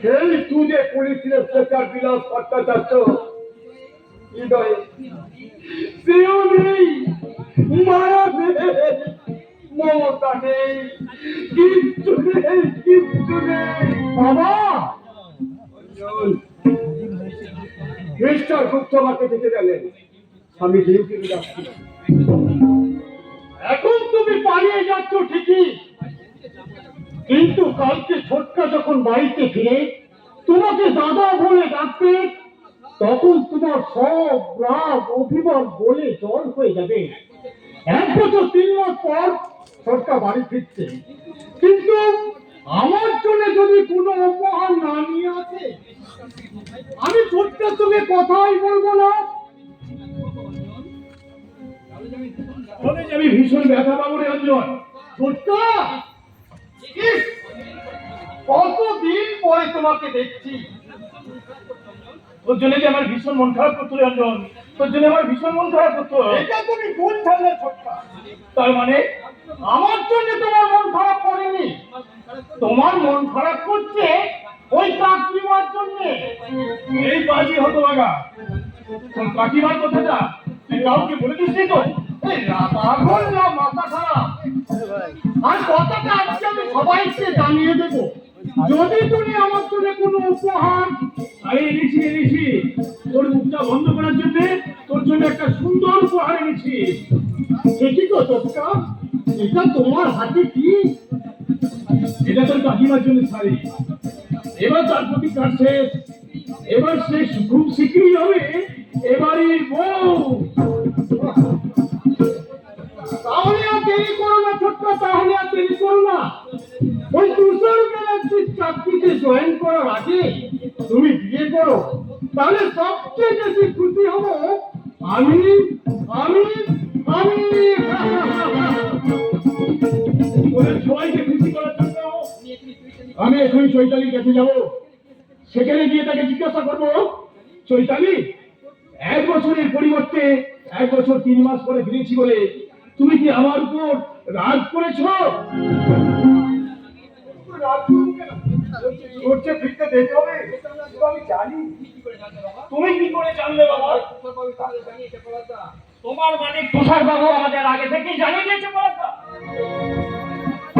সেই তুই যে পুলিশের প্রচার বিলাস ভট্টাচার্য হৃদয়ে সেও নেই, মায়া নেই, মমতা নেই, কিচ্ছু নেই, কিচ্ছু নেই। বাবা মিস্টার গুপ্ত আমাকে ডেকে গেলেন, আমি ডিউটিতে যাচ্ছি। এখন তুমি পালিয়ে যাচ্ছ ঠিকই, কিন্তু কালকে ছোটকা যখন বাড়িতে ফিরে তোমাকে দাদা বলে ডাকবে তখন তোমার সব রাগ অভিমান বলে জল হয়ে যাবে। 1 বছর 3 মাস পর ছোটকা বাড়ি ফিরছে, কিন্তু আমার জন্য যদি কোনো উপহার না নিয়ে আসে আমি ছোটকার সঙ্গে কথাই বলবো না। আমি ভীষণ ব্যথা পাবো রে অঞ্জন। ছোটকা কতদিন পরে তোমাকে দেখছি। তোর জন্য যে আমার ভীষণ মন খারাপ করতো রে অঞ্জন, তোর জন্য আমার ভীষণ মন খারাপ করতো। এটা তুমি ভুল ঠান্ডা ছোটকা। তার মানে আমার জন্য তোমার মন খারাপ করেনি, তোমার মন খারাপ করছে ওই কাকিমার জন্য। এই বাজি হতো লাগা তোর কাকিমার কথাটা তুই কাউকে বলে দিস তো? এই পাগল না মাথা খারাপ। আর কথাটা আজকে আমি সবাইকে জানিয়ে দেব, যদি তুমি আমার জন্য কোনো উপহার। আমি এনেছি তোর মুখটা বন্ধ করার জন্য, তোর জন্য একটা সুন্দর উপহার এনেছি। ঠিকই তো ছোটকা, এটা তোমার হাতে কি? এটা তোর কাকিমার জন্য শাড়ি। এবার তার প্রতি কাজ শেষ, এবার সে খুব শীঘ্রই হবে এবারে বউ। তাহলে আর দেরি করো না ছোটকা, তাহলে আর দেরি করো না। ওই তুষার ব্যানার্জির চাকরিতে জয়েন করার আগে তুমি বিয়ে করো, তাহলে সবচেয়ে বেশি খুশি হব আমি আমি আমি ওদের সবাইকে খুশি করার জন্য আমি এখনই চৈতালির কাছে যাব। সেখানে গিয়ে তাকে জিজ্ঞাসা করবো, চৈতালি 1 বছরের পরিবর্তে 1 বছর 3 মাস পরে ফিরেছি বলে তুমি কি আমার উপর রাগ করেছ? করছে ফিরতে যেতে হবে, আমি জানি। তুমি কি করে জানলে বাবা? তোমার মানে তুষার বাবু আমাদের আগে থেকেই জানিয়ে দিয়েছে বলাটা।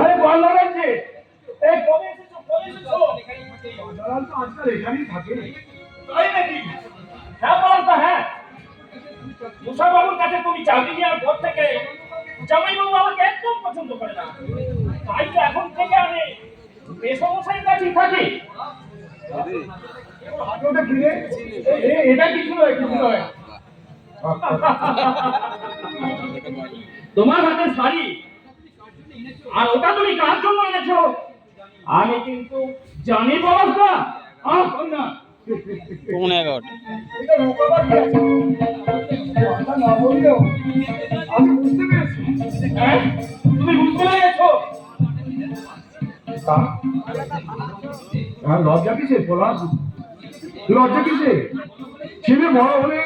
আরে বাংলা রাজ্যে এই কবে এসেছো, কবে এসেছো? দালাল তো আজকাল এখানেই থাকে। তাই নাকি? হ্যাঁ বলাটা, হ্যাঁ। তুষার বাবুর কাছে তুমি চাকরি নেওয়ার পর থেকে জামাইবাবু আমাকে একদম পছন্দ করে না, তাই তো এখন থেকে আমি মেসমশাইয়ের কাছেই থাকি। হাতটা ফিরে এটা কিছু নয়, কিছু নয়। তোমার হাতে শাড়ি আর ওটা তুমি কার জন্য এনেছো আমি কিন্তু জানি বলাস না। না কোন 11টা? এটা রোকাবার কি আছে? কথা না বললেও আমি বুঝতে পেরেছি। হ্যাঁ তুমি বুঝতে পেরেছো? আর লজ্জা কিসে পলাশ? লজ্জা কিসে? ছেলে বড় হলে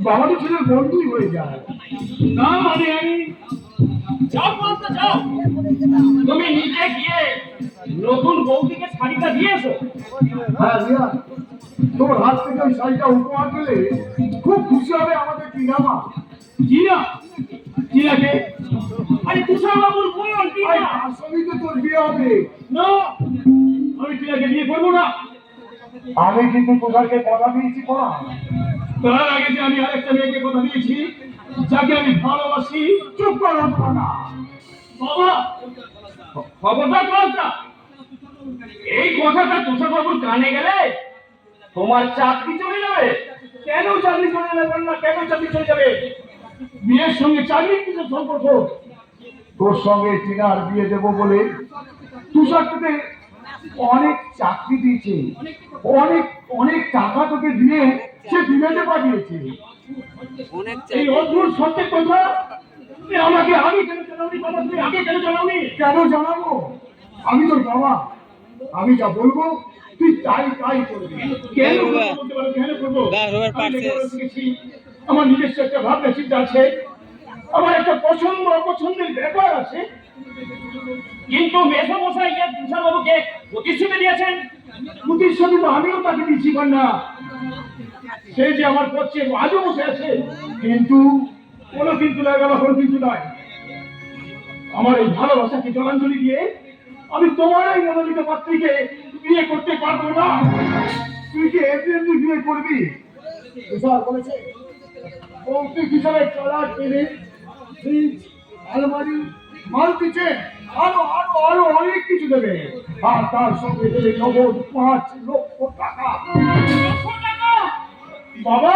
বাবা তো ছেলের বন্ধুই হয়ে যায়। না মানে আমি যাও বলতে যাও, তুমি নিজে গিয়ে নতুন বৌদিকে শাড়িটা দিয়েছো। হ্যাঁ রিয়া, তোর হাত থেকে ওই শাড়িটা উপহার পেলে খুব খুশি হবে আমাদের টিনা মা। জিনা, জিনাকে? আরে তুষার বাবুর বোন টিনা। তার সঙ্গেই তো তোর বিয়ে হবে। না, আমি টিনাকে বিয়ে করবো না। আমি কিন্তু তোদেরকে কথা দিয়েছি পড়া, তার আগে যে আমি আরেকটা মেয়েকে কথা দিয়েছি, যাকে আমি ভালোবাসি। চুপ করো না। বাবা, খবরদার কথা, এই কথাটা তুষার বাবুর কানে গেলে তোমার চাকরি চলে যাবে। কেন চাকরি চলে যাবে না? কেন চাকরি চলে যাবে? বিয়ের সঙ্গে চাকরির কিছু সম্পর্ক। তোর সঙ্গে টিনার বিয়ে দেবো বলে তুষার তোকে অনেক চাকরি দিয়েছে, অনেক অনেক টাকা তোকে দিয়ে সে বিদেশে পাঠিয়েছে। এই অদ্ভুত সত্যের কথা তুমি আমাকে আগে কেন জানাওনি? বাবা, তুমি আগে কেন জানাওনি? কেন জানাবো? আমি তোর বাবা, আমি যা বলবো তুই তাই তাই করবি। কেন বলতে পারো? কেন করবো? আমি লেখাপড়া শিখেছি, আমার নিজস্ব একটা ভাবনা চিন্তা আছে, আমার একটা পছন্দ অপছন্দের ব্যাপার আছে। কিন্তু মেসমশাই যে তুষার বাবুকে প্রতিশ্রুতি দিয়েছেন, প্রতিশ্রুতি তো আমিও তাকে দিচ্ছি না, সে যে আমার পক্ষে আজও বসে আছে। কিন্তু কোনো কিন্তু লাগে না, কোনো কিন্তু নয়। আমার এই ভালোবাসাকে জলাঞ্জলি দিয়ে আমি তোমার এই মনোনীত পাত্রীকে বিয়ে করতে পারবো না। তুই কি এমনি বিয়ে করবি? তুষার বলেছে কৌতুক হিসাবে চলার টেনে ফ্রিজ, আলমারি, মাল কিচেন আরো আরো আরো অনেক কিছু দেবে, আর তার সঙ্গে দেবে নগদ 5 লক্ষ টাকা। বাবা,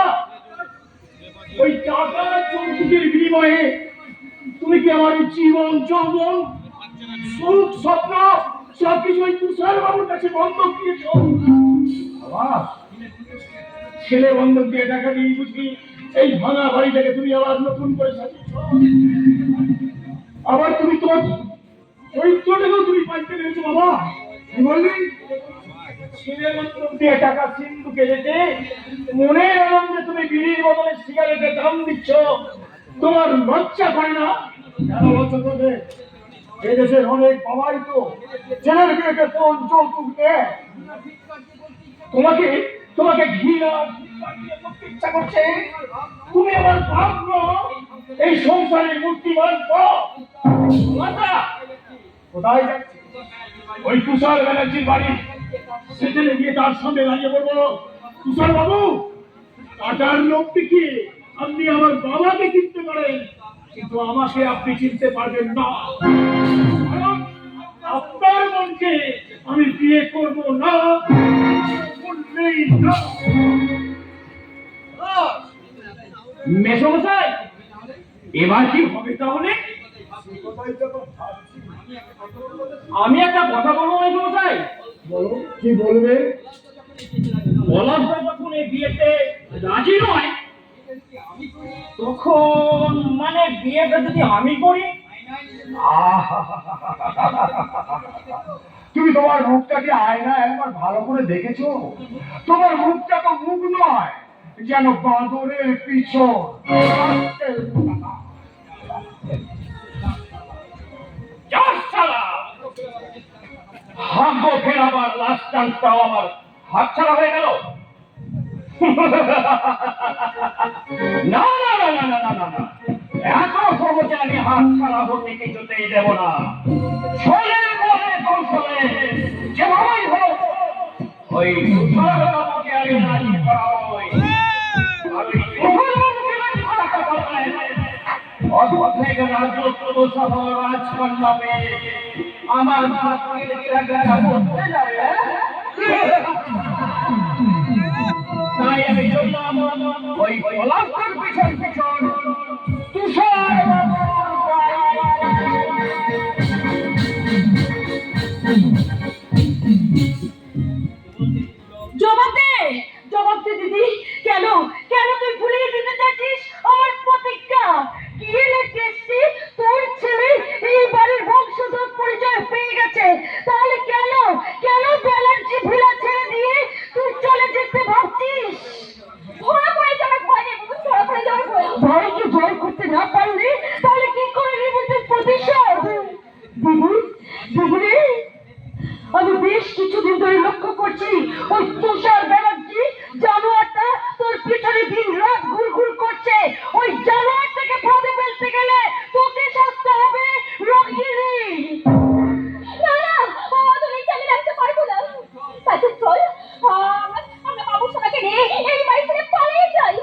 ওই টাকা যৌতুকের বিনিময়ে তুমি কি আমার এই জীবন, যৌবন, সুখ, স্বপ্ন সবকিছু ওই তুষার বাবুর কাছে বন্ধক দিয়েছ? বাবা, ছেলে বন্ধক দিয়ে টাকা দিয়ে বুঝি এই ভাঙা বাড়িটাকে তুমি আবার নতুন করে সাজিয়েছ? আবার তুমি তোমার চরিত্রটাকেও তুমি পাল্টে দিয়েছো বাবা। কি বললি? ছেলে বন্ধক দিয়ে টাকা সিন্ধুকে যেতে মনের আনন্দে তুমি বিড়ির বদলে সিগারেটের দাম দিচ্ছ, তোমার লজ্জা করে না? কেন বলছো তোদের? এই দেশের অনেক বাবাই তো ছেলের বিয়েতে কোন যৌতুক দেয়। তোমাকে তোমাকে ঘৃণা করতে ইচ্ছা করছে? তুমি আমার ভাগ্য, এই সংসারের মূর্তিমান মাতা। কোথায় যাচ্ছে? ওই তুষার ব্যানার্জির বাড়ি, সেখানে গিয়ে তার সামনে দাঁড়িয়ে বলবো, তুষার বাবু, টাটার লোক দেখিয়ে আপনি আমার বাবাকে চিনতে পারেন, কিন্তু আমাকে আপনি চিনতে পারবেন না। কারণ আপনার মনকে আমি বিয়ে করব না, করলেই না। মেসমশাই, এবার কি হবে তাহলে? কোথায় যাবো ভাবছি। আমি একটা কথা বলবো মেসমশাই। বলো, কি বলবে? পলাশদা যখন এই বিয়েতে রাজি নয়, তখন মানে বিয়েটা যদি আমি করি? তুমি তোমার মুখটাকে আয়নায় একবার ভালো করে দেখেছো? তোমার মুখটা তো মুখ নয়, যেন বাঁদরের পিছন। যার শালা! ভাগ্য ফেরাবার লাস্ট চান্সটাও আমার হাতছাড়া হয়ে গেল। না না না না না না না না, এত সহজে আমি হাতছাড়া হতে কিছুতেই দেব না। ছলে বলে কৌশলে যেভাবেই হোক ওই তুষারবাবুকে আমি রাজি করাবই। আর ওই তুষারবাবুকে রাজি করাতে পারলে অর্ধেক রাজত্ব সহ রাজকন্যা পেয়ে আমার ভাগ্যের জায়গাটা বদলে যাবে। তাই আমি চললাম ওই পলাশদার পিছন পিছন তুষার জবাব দে, জবাব দে দিদি। কেন কেন তুই ভুলিয়ে দিতে চাচ্ছিস আমার প্রতিজ্ঞা? কি রে কেষ্টি, তোর ছেলে এই বাড়ির বংশধর পরিচয় পেয়ে গেছে, তাহলে কেন কেন ব্যানার্জি ভিলা ছেড়ে দিয়ে তুই চলে যেতে ভাবছিস? ধরা পড়ে যাওয়ার ভয় নেই, ধরা পড়ে যাওয়ার ভয়। ভয়কে জয় করতে না পারলে তাহলে কি করে নিবি তুই প্রতিশোধ? দিদি, দিদি, আমি বেশ কিছুদিন ধরে লক্ষ্য করছি ওই তুষার ব্যানার্জি জানোয়ারটা তোর পিছনে দিন রাত ঘুরঘুর করছে। ওই জানোয়ারটাকে ফাঁদে ফেলতে গেলে তোকে শাস্তি হবে রোগিনী। না না, তুমি চালিয়ে রাখতে পারবো না। তাতে চল আমরা বাবুর সোনাকে নিয়ে এই বাড়ি থেকে পালিয়ে যাই।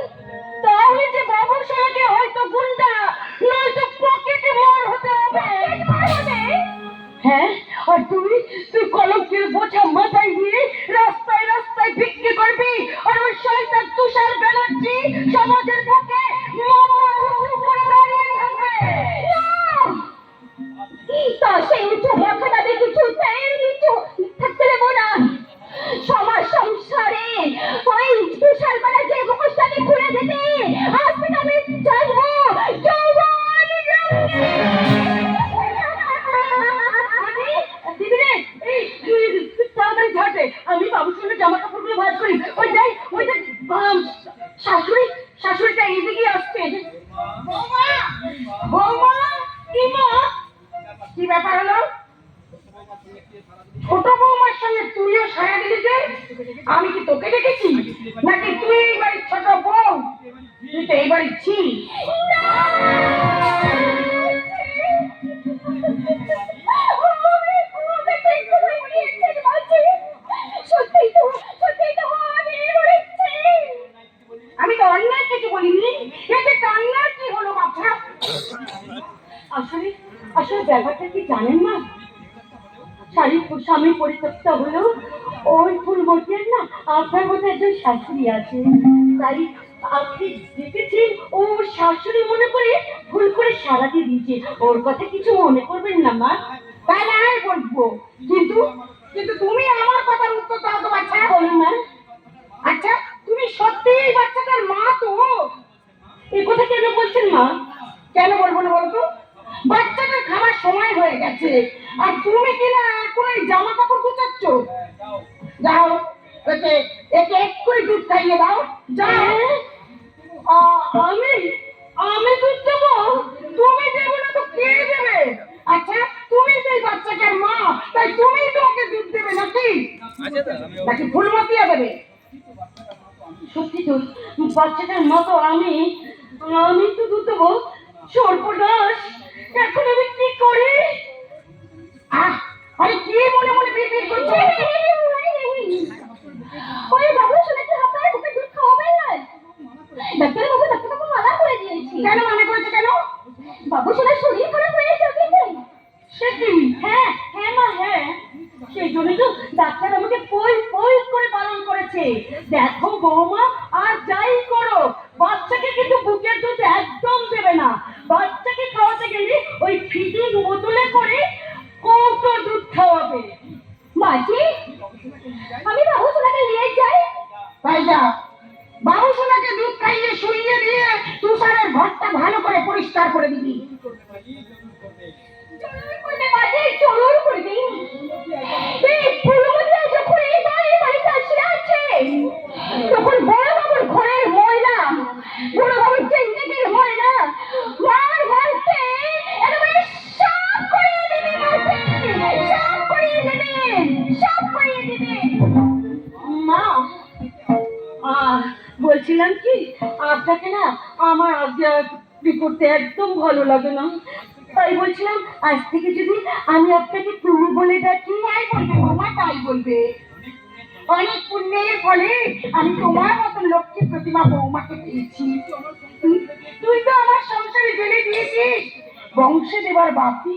বৌমা বৌমা কি মা? কি ব্যাপার হলো? ছোট বৌমার সঙ্গে তুইও সায়া দিলি যে? আমি কি তোকে ডেকেছি নাকি তুই এই বাড়ির ছোট বউ? তুই তো এই বাড়ির ছি। আমি তো অন্যায় কিছু বলিনি, এতে কান্নার কি হলো বাচ্চা? আসলে আসলে ব্যাপারটা কি জানেন না, স্বামী পরিত্যক্ত হলো ওই ফুলমতির না আপনার মতো একজন শাশুড়ি আছে, তাই আপনি দেখেছেন ও শাশুড়ি মনে করে ভুল করে সারা দিয়ে দিয়েছে। ওর কথা কিছু মনে করবেন না মা। তাই না বলবো, কিন্তু কিন্তু তুমি আমার কথার উত্তর দাও তো বাচ্চা। বলুন না, আচ্ছা তুমি সত্যি এই বাচ্চাটার মা তো? এ কথা কেন বলছেন মা? কেন বলবো না বলো তো? বাচ্চাটার খাবার সময় হয়ে গেছে আর তুমি কিনা এখন এই জামা কাপড় গুছাচ্ছ। যাও একে একে এক্ষুনি দুধ খাইয়ে দাও, যাও। আমি আমি দুধ দেবো? তুমি দেবে না তো কে দেবে? আচ্ছা তুমি তো এই বাচ্চাটার মা, তাই তুমি তো ওকে দুধ দেবে নাকি নাকি ফুলমতিয়া দেবে? সত্যি তো বাচ্চাটার মতো আমি আমি তো দুধ দেবো। সর্বনাশ, এখন আমি কি করি? আরে কি মনে মনে বিড়বিড় করছো? ওই বাবু শুনে কি আপনার ওকে দুধ খাওয়াবেন না? ডাক্তারবাবু মানা করে দিয়েছি। কেন মনে করেছো কেন? বাবু শুনে শরীর খারাপ হয়ে যাবে। সে কি? হ্যাঁ হ্যাঁ মা, হ্যাঁ, সেই জন্য তো ডাক্তার আমাকে পই পই করে পালন করেছে। দেখো বৌমা, আর যাই করো বাচ্চাকে কিন্তু বুকের দুধ একদম দেবে না। বাচ্চাকে খাওয়াতে গেলে ওই ফিডিং বোতলে করে কৌটো দুধ খাওয়াবে। মাঝি, আমি বাবু শোনাকে নিয়ে যাই। তাই যা, বাবু সোনাকে দুধ খাইয়ে শুইয়ে দিয়ে তুষারের ঘরটা ভালো করে পরিষ্কার করে দিবি। চলুন করবে। এই ফুলমতিয়া যখন এই বাড়িতে আসে আছে, তখন বড় বাবুর ঘরের ময়লা, বড় বাবুর জিন্দেগির ময়লা মার মারতে একেবারে সাফ করিয়ে দেবে। সাফ করিয়ে দেবেন, সাফ করিয়ে দেবেন। মা, বলছিলাম কি, আপনাকে না আমার আজ্ঞাবি করতে একদম ভালো লাগে না, তাই বলছিলাম আজ থেকে যদি আমি আপনাকে তুমি বলে ডাকি। তাই বলবে বৌমা, তাই বলবে। অনেক পুণ্যের ফলে আমি তোমার মতন লক্ষ্মী প্রতিমা বৌমাকে পেয়েছি। তুই তো আমার সংসারে জেনে দিয়েছিস বংশে দেবার বাপি।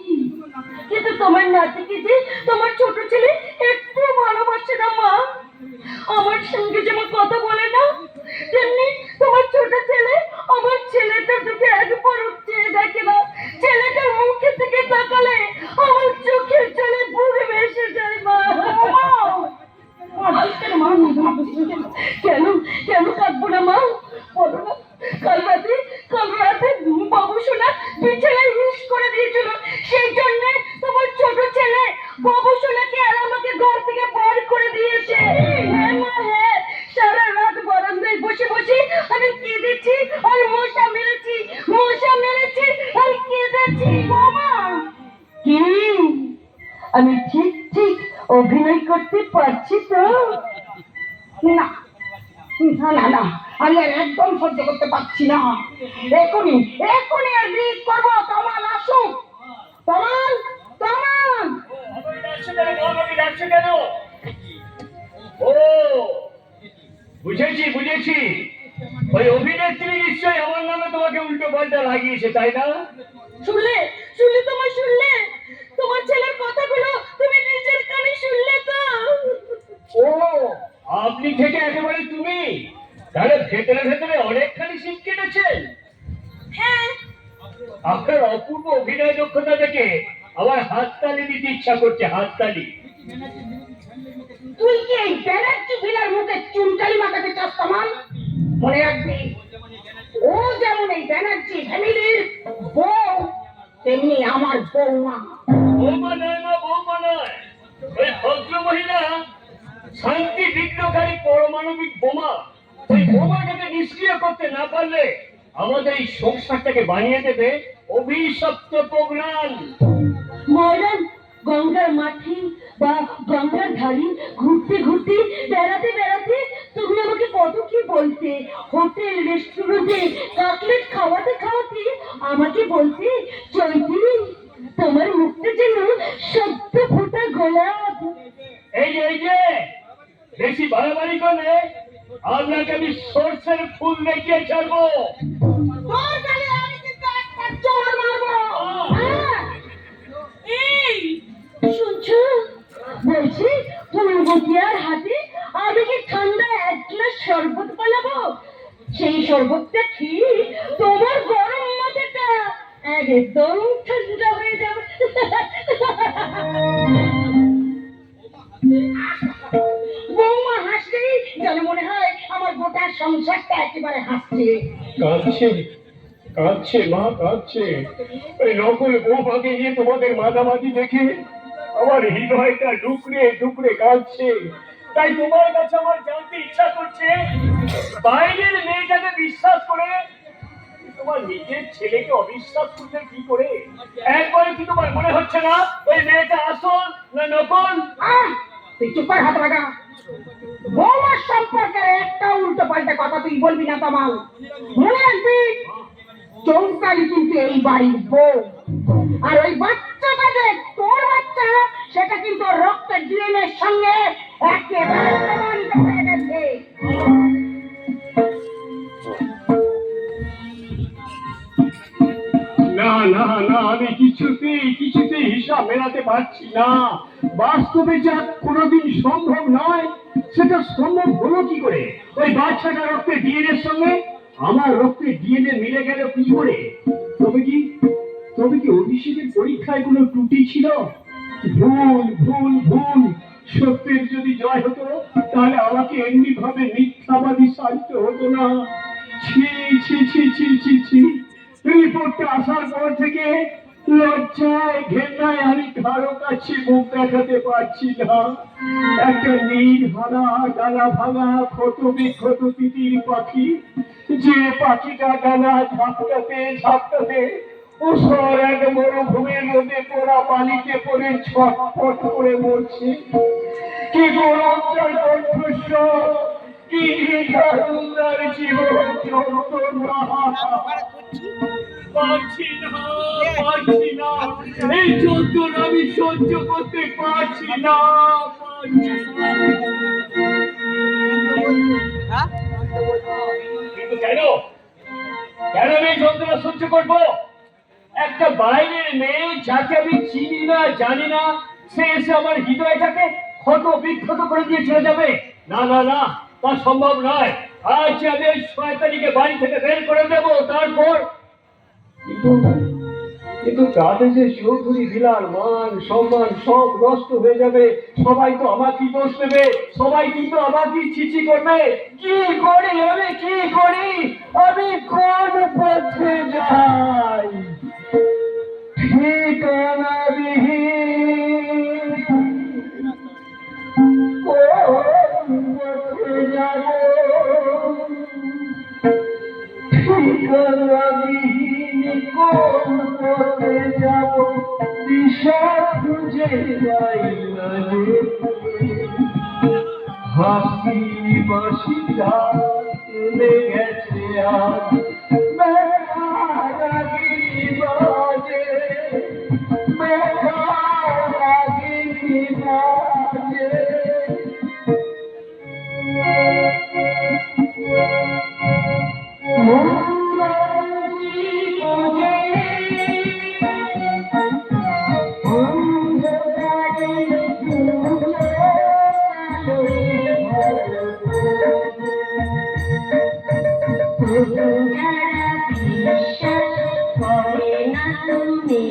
কিন্তু তোমার নাতিকে যে তোমার ছোট ছেলে একটু ভালোবাসে না মা। আমার সঙ্গে যেমন কথা বলে না, তেমনি তোমার ছোট ছেলে আমার ছেলেটার দিকে একবার চেয়ে দেখে না। ছেলেটার মুখের দিকে তাকালে আমার চোখের জলে বুক ভেসে যায় মা। কেন কেন কাঁদবো না মা? বলো না, কাল রাতে বাবু সোনা বিছানায় হিস করে দিয়েছিল, সেই জন্য তোমার ছোট ছেলে বাবু সোনাকে আর আমাকে ঘর থেকে বার করে দিয়েছে। হ্যাঁ মা, হ্যাঁ, সারা রাত বারান্দায় বসে বসে আমি কেঁদেছি আর মশা মেরেছি আর কেঁদেছি। বাবা, কি আমি ঠিক ঠিক অভিনয় করতে পারছি তো? না না না না, আমি আর একদম সহ্য করতে পারছি না। এখনই এখনই আর বিয়ে করবো। তমাল আসুক, তমাল তমাল। ডাকছে কেন? ও বুঝেছি বুঝেছি, ওই অভিনেত্রী নিশ্চয়ই আমার নামে তোমাকে উল্টো পাল্টা লাগিয়েছে, তাই না? শুনলে তোমার ছেলের কথাগুলো তুমি নিজের কানে শুনলে তো? ও, আপনি থেকে একেবারে তুমি, তাহলে ভেতরে ভেতরে অনেকখানি শিখ কেটেছেন। হ্যাঁ, আপনার অপূর্ব অভিনয় দক্ষতা দেখে আমার হাততালি দিতে ইচ্ছা করছে, হাততালি। তুই কি এই ব্যানার্জি ভিলার মুখে চুনকালি মাখাতে চাস তমাল? মনে রাখবি, ও যেমন এই ব্যানার্জি ফ্যামিলির বউ, তেমনি আমার বৌমা। বৌমা নয় মা, বৌমা নয়, ওই ভদ্র মহিলা শান্তি বিঘ্নকারী পরমাণবিক বোমা। ওই বোমাটাকে নিষ্ক্রিয় করতে না পারলে আমাদের এই সংসারটাকে বানিয়ে দেবে অভিশপ্ত প্রজ্ঞান। ময়দান গঙ্গার মাঠে বা গঙ্গার ধারে ঘুরতে ঘুরতে বেড়াতে বেড়াতে তুমি আমাকে কত কি বলতে, হোটেল রেস্টুরেন্টে কাটলেট খাওয়াতে খাওয়াতে আমাকে বলতে, চৈতি তোমার মুখটা যেন সদ্য ফোটা গোলাপ। এই যে বেশি বাড়াবাড়ি করলে আপনাকে আমি সর্ষের ফুল দেখিয়ে ছাড়বো। তোর গালে আমি কিন্তু একটা চড় মারবো। হ্যাঁ। এই শুনছো, বলছি পূর্বতিয়ার হাতে আমি কি ঠান্ডা এক গ্লাস শরবত বানাবো, সেই শরবতটা খেয়ে তোমার গরম মাথাটা একদম ঠান্ডা হয়ে যাবে। বৌমা হাসলেই যেন মনে হয় আমার গোটা সংসারটা একেবারে হাসছে। কাঁদছে মা, কাঁদছে। ওই নকল বউভাগে নিয়ে তোমাদের মাঝামাঝি দেখে আমার হৃদয়টা ডুকরে ডুকরে কাঁদছে। তাই তোমার কাছে আমার জানতে ইচ্ছা করছে, বাইরের মেয়েটাকে বিশ্বাস করে তোমার নিজের ছেলেকে অবিশ্বাস করতে কি করে? একবারে কি তোমার মনে হচ্ছে না ওই মেয়েটা আসল না নকল? তুই চুপ কর, হাত লাগা। বৌমার সম্পর্কে একটা উল্টো পাল্টা কথা তুই বলবি না তামাল। মনে রাখবি, চৌকালি কিন্তু এই বাড়ির বউ, আর ওই বাচ্চাটা যে তোর বাচ্চা সেটা কিন্তু রক্তের ডিএনএ এর সঙ্গে একেবারে প্রমাণিত হয়ে গেছে। না না না, আমি কিছুতেই হিসাব মেলাতে পারছি না। বাস্তবে যা কোনোদিন সম্ভব নয়, সেটা সম্ভব হলো কি করে? ওই বাচ্চাটা রক্তের ডিএনএ এর সঙ্গে আমার রক্তের ডিএনএ মিলে গেল কি করে? তবে কি অভিষেকের পরীক্ষায় কোনো ত্রুটি ছিল? ভুল। সত্যের যদি জয় হতো তাহলে আমাকে এমনি ভাবে মিথ্যাবাদী সাজতে হতো না। ছি। রিপোর্টটা আসার পর থেকে লজ্জায় ঘেন্নায় আমি কারো কাছে মুখ দেখাতে পারছি না। একটা নির্ভাড়া ডানা ভাঙা ক্ষত বিক্ষত তিতির পাখি, যে পাখিটা ডানা ঝাপটাতে ওসর এক মরুভূমির রোদে পোড়া বালিতে পড়ে ছটফট করে মরছে। কি গরমটার কণ্ঠস্বর, কি দারুণার জীবন যন্ত্রণা। পারছি না, এই যন্ত্রণা আমি সহ্য করতে পারছি না। কিন্তু কেন আমি এই যন্ত্রণা সহ্য করবো? একটা বাইরের মেয়ে যাকে আমি চিনি না জানি না, সে এসে আমার হৃদয়টাকে ক্ষত বিক্ষত করে দিয়ে চলে যাবে? না, তা সম্ভব নয়। আজ আমি ওই শয়তানিকে বাড়ি থেকে বের করে দেবো, তারপর কিন্তু তাতে যে চৌধুরী ভিলার মান সম্মান সব নষ্ট হয়ে যাবে। সবাই তো আমাকেই দোষ দেবে, সবাই কিন্তু আমাকেই ছিছি করবে। কি করি আমি কোন পথে যাই? ঠিকানাবিহীন কোন পথে যাব? ঠিকানাবিহীন কোন পথে যাব? দিশা খুঁজে যাই না রে। হাসি বাসিটা চলে গেছে আজ, বেহারাগি বাজে। বিশ্বাস করে না তুমি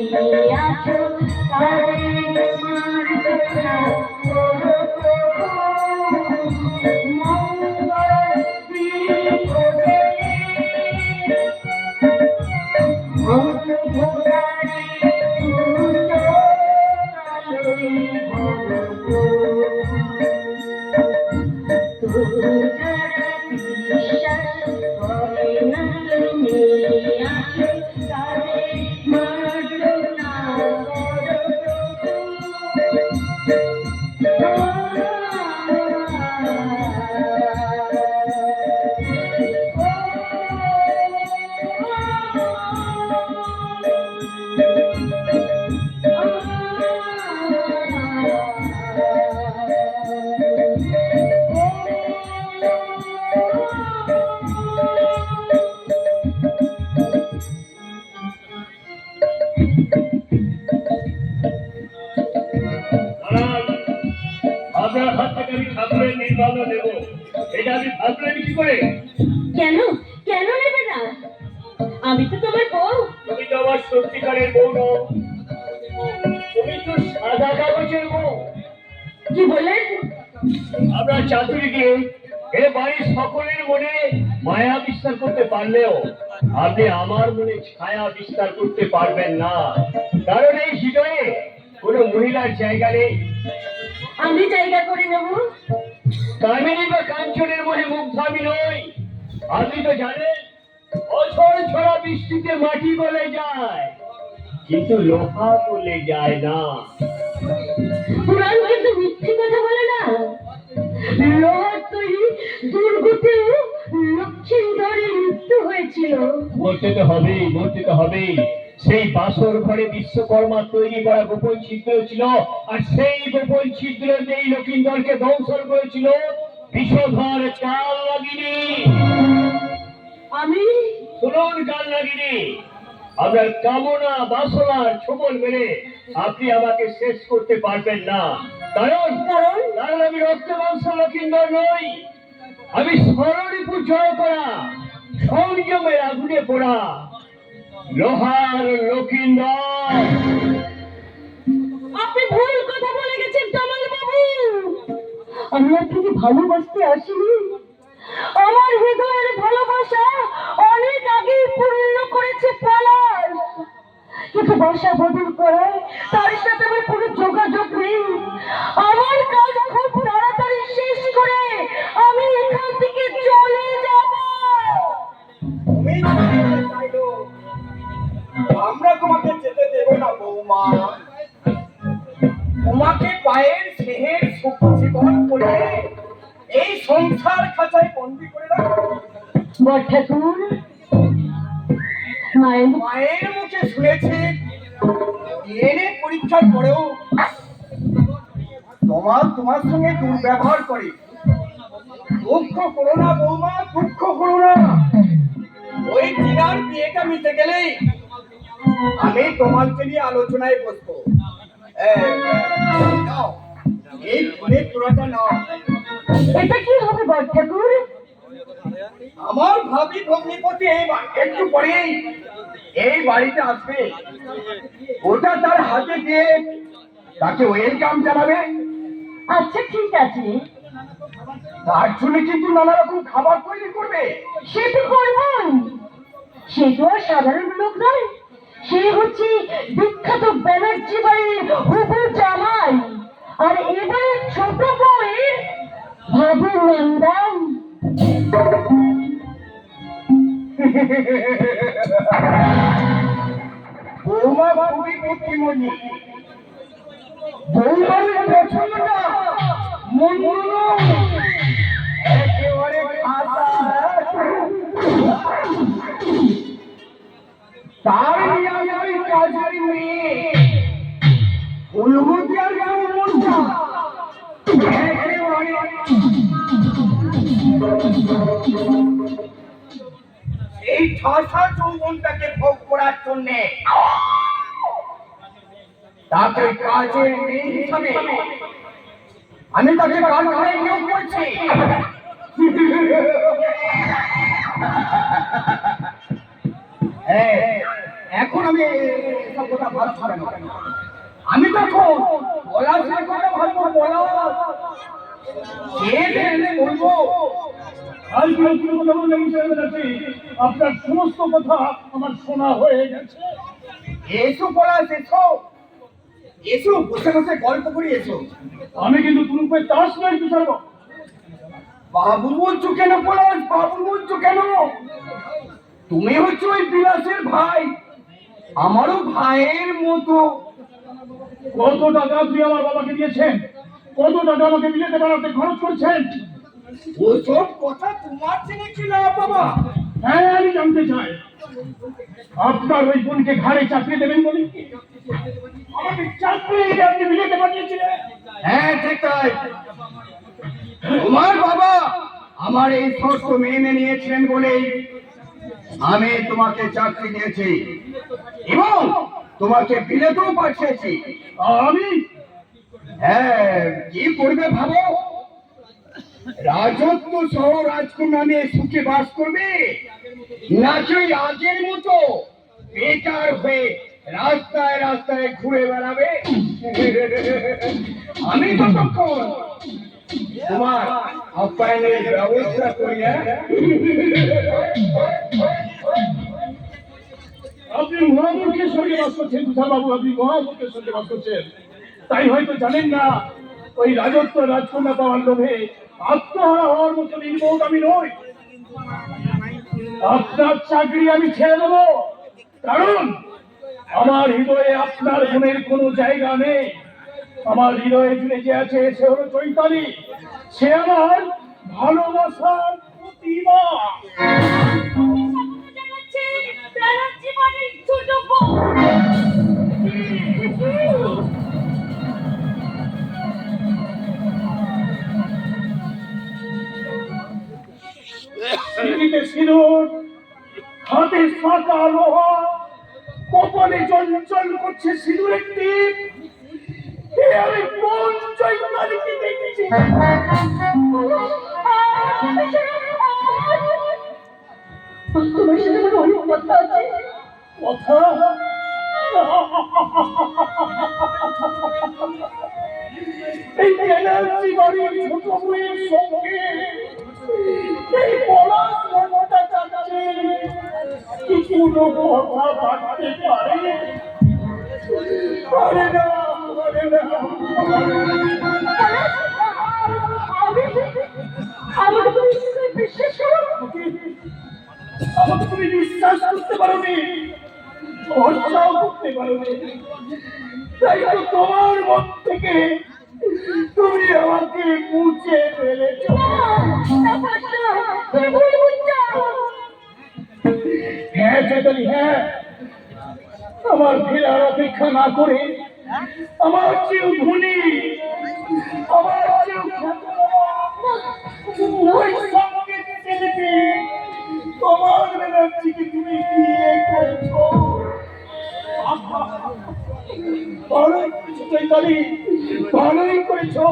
ভাবলেন কি করে? কেন কেন নেবে না? আমি তো তোমার বউ। তুমি তো আমার সত্যিকারের বউ নও, তুমি তো সাদা কাগজের বউ। কি বললেন? আমরা চাতুরীকে এ বাড়ির সকলের মনে মায়া বিস্তার করতে পারলেও আপনি আমার মনে ছায়া বিস্তার করতে পারবেন না, কারণ এই হৃদয়ে কোনো মহিলার জায়গা নেই। আমি জায়গা করে নেব। কামিনী বা কাঞ্চনের মনে মুগ্ধ আমি নই। আপনি তো জানেন অঝড় ঝড়া বৃষ্টিতে মাটি গলে যায়, কিন্তু লোহা গলে যায় না। পুরাণ কিন্তু মিথ্যে কথা বলে না। লোহার তৈরি দুর্গতে লক্ষ্মীধরের মৃত্যু হয়েছিল। মরতে তো হবেই, মরতে তো হবেই। সেই বাসর ঘরে বিশ্বকর্মা তৈরি করা গোপন ছিদ্র ছিল, আর সেই গোপন ছিদ্র এই লক্ষিন্দরকে ধ্বংসন করেছিল বিষধর কাল লাগিনি। আমি শুনুন কাল লাগিনি, আপনার কামনা বাসনার ছোবল মেরে আপনি আমাকে শেষ করতে পারবেন না, কারণ কারণ কারণ আমি রক্ত মাংস লক্ষিন্দর নই। আমি স্মরণীপুর জয় করা, সংযমের আগুনে পোড়া লোহার লক্ষিন্দর। আপনি ভুল কথা বলে গেছেন কামাল বাবু। আমি আপনাকে ভালোবাসতে আসিনি। আমার হৃদয়ের ভালোবাসা অনেক আগে পূর্ণ করেছে পলাশ, কিন্তু বাসা বদল করায় তার সাথে আমার কোনো যোগাযোগ নেই। আমার কাজ খুব তাড়াতাড়ি শেষ করে আমি এখান থেকে চলে যাব। তুমি যেতে চাইলো, আমরা তোমাকে যেতে দেব না বৌমা। তোমাকে পায়ের স্নেহের জীবন করে এই সংসার খাঁচায় বন্দি করে রাখো। বড় ঠাকুর, মায়ের মুখে শুনেছি ডিএনএ পরীক্ষার পরেও তোমার সঙ্গে দুর্ব্যবহার করে। দুঃখ করো না বৌমা, দুঃখ করো না। ওই চিনার বিয়েটা মিটে গেলেই আমি তোমাকে নিয়ে আলোচনায় বসবো। নাও, এই ফুলের তোড়াটা নাও। এটা কি হবে বড় ঠাকুর? আমার ভাবি ভগ্নিপতি একটু পরেই এই বাড়িতে আসবে, ওটা তার হাতে দিয়ে তাকে ওয়েলকাম জানাবে। আচ্ছা ঠিক আছে, তার জন্য কিন্তু নানা রকম খাবার তৈরি করবে। সে তো করবই। সে তো আর সাধারণ লোক নয়, সে হচ্ছে বিখ্যাত ব্যানার্জি বাড়ির হুবু জামাই, আর এবারে ছোট বউয়ের ভাবু নন্দান। বৌমা খুবই বুদ্ধিমতী। বৌমার পছন্দটা মন্দ একেবারে খাতা। তার নিয়ে ওই কাজের মেয়ে ফুলমতিয়ার মনটা একেবারে এই ঠাসা যৌবনটাকে ভোগ করার জন্যে তাকে কাজের মেয়ে হিসাবে আমি তাকে কারখানায় নিয়োগ করছি। এখন আমি এসব কথা ভাবছি কেন? আমি তখন পলাশের কথা ভাববো। পলাশ বলবো আপনার সমস্ত কথা আমার শোনা হয়ে গেছে। এসো পলাশ, এসো এসো, বসে বসে গল্প করি, এসো। আমি কিন্তু তুরুপে তাস নয় বিচারব। বাবু বলছো কেন পলাশ? বাবু বলছো কেন? তুমি হচ্ছে ওই বিলাসের ভাই, আমারও ভাইয়ের মতো। কত টাকা আপনি আমার বাবাকে দিয়েছেন? কত টাকা আমাকে বিলেতে বানাতে খরচ করছেন? ওসব কথা তোমার জেনে কি লাভ বাবা? হ্যাঁ, আমি জানতে চাই আপনার ওই বোনকে ঘাড়ে চাকরি দেবেন বলে কি আমাকে চাকরি দিয়ে আপনি বিলেতে পাঠিয়েছিলেন? হ্যাঁ ঠিক তাই, তোমার বাবা আমার এই শর্ত মেনে নিয়েছিলেন বলেই আমি তোমাকে চাকরি দিয়েছি এবং তোমাকে বিলেতেও পাঠিয়েছি। আমি হ্যাঁ, কি করবে ভাবো? রাজত্ব সহ রাজকন্যা নিয়ে সুখে বাস করবে, নাকি ওই আগের মতো বেকার হয়ে রাস্তায় রাস্তায় ঘুরে বেড়াবে? আমি তো তখন তোমার আপ্যায়নের ব্যবস্থা করি। আপনি মহামূর্খের সঙ্গে বাস করছেন বাবু, আপনি মহামূর্খের সঙ্গে বাস করছেন। তাই হয়তো জানেন না ওই রাজত্ব রাজকন্যা পাওয়ার লোভে আত্মহারা হওয়ার মতো নির্বোধ আমি নই। আপনার চাকরি আমি ছেড়ে দেবো, কারণ আমার হৃদয়ে আপনার গুণের কোনো জায়গা নেই। আমার হৃদয়ে জুড়ে যে আছে সে হলো চৈতালি, সে আমার ভালোবাসার প্রতিমা। জীবনের ছোট বউ। সিঁড়িতে সিঁদুর, হাতে ফাঁকা লোহা, কপালে চঞ্চল করছে সিঁদুরের টিপ। এ আমি কোন চৈতালিকে দেখেছি? তোমার সাথে আমার অনেক কথা আছে। কথা? এই ব্যানার্জি বাড়ির ছোট বউয়ের সঙ্গে এই পলাশ রাজাটা যাচ্ছে, কি কোনো কথা থাকতে পারে? পারে না, পারে না। আমাকে তুমি বিশ্বাস করো? আমাকে তুমি বিশ্বাস করতে পারো নি, ভরসাও করতে পারো নি। তাই তো তোমার মন থেকে তুমি আমাকে মুছে ফেলেছ। হ্যাঁ চৈতালি, হ্যাঁ, আমার ফেরার অপেক্ষা না করে আমার চেয়েও ধনী, আমার চেয়েও ওই সঙ্গে ছেলেটি তোমার ব্যানার্জিকে তুমি বিয়ে করেছো। ভালোই করেছো চৈতালি, ভালোই করেছো।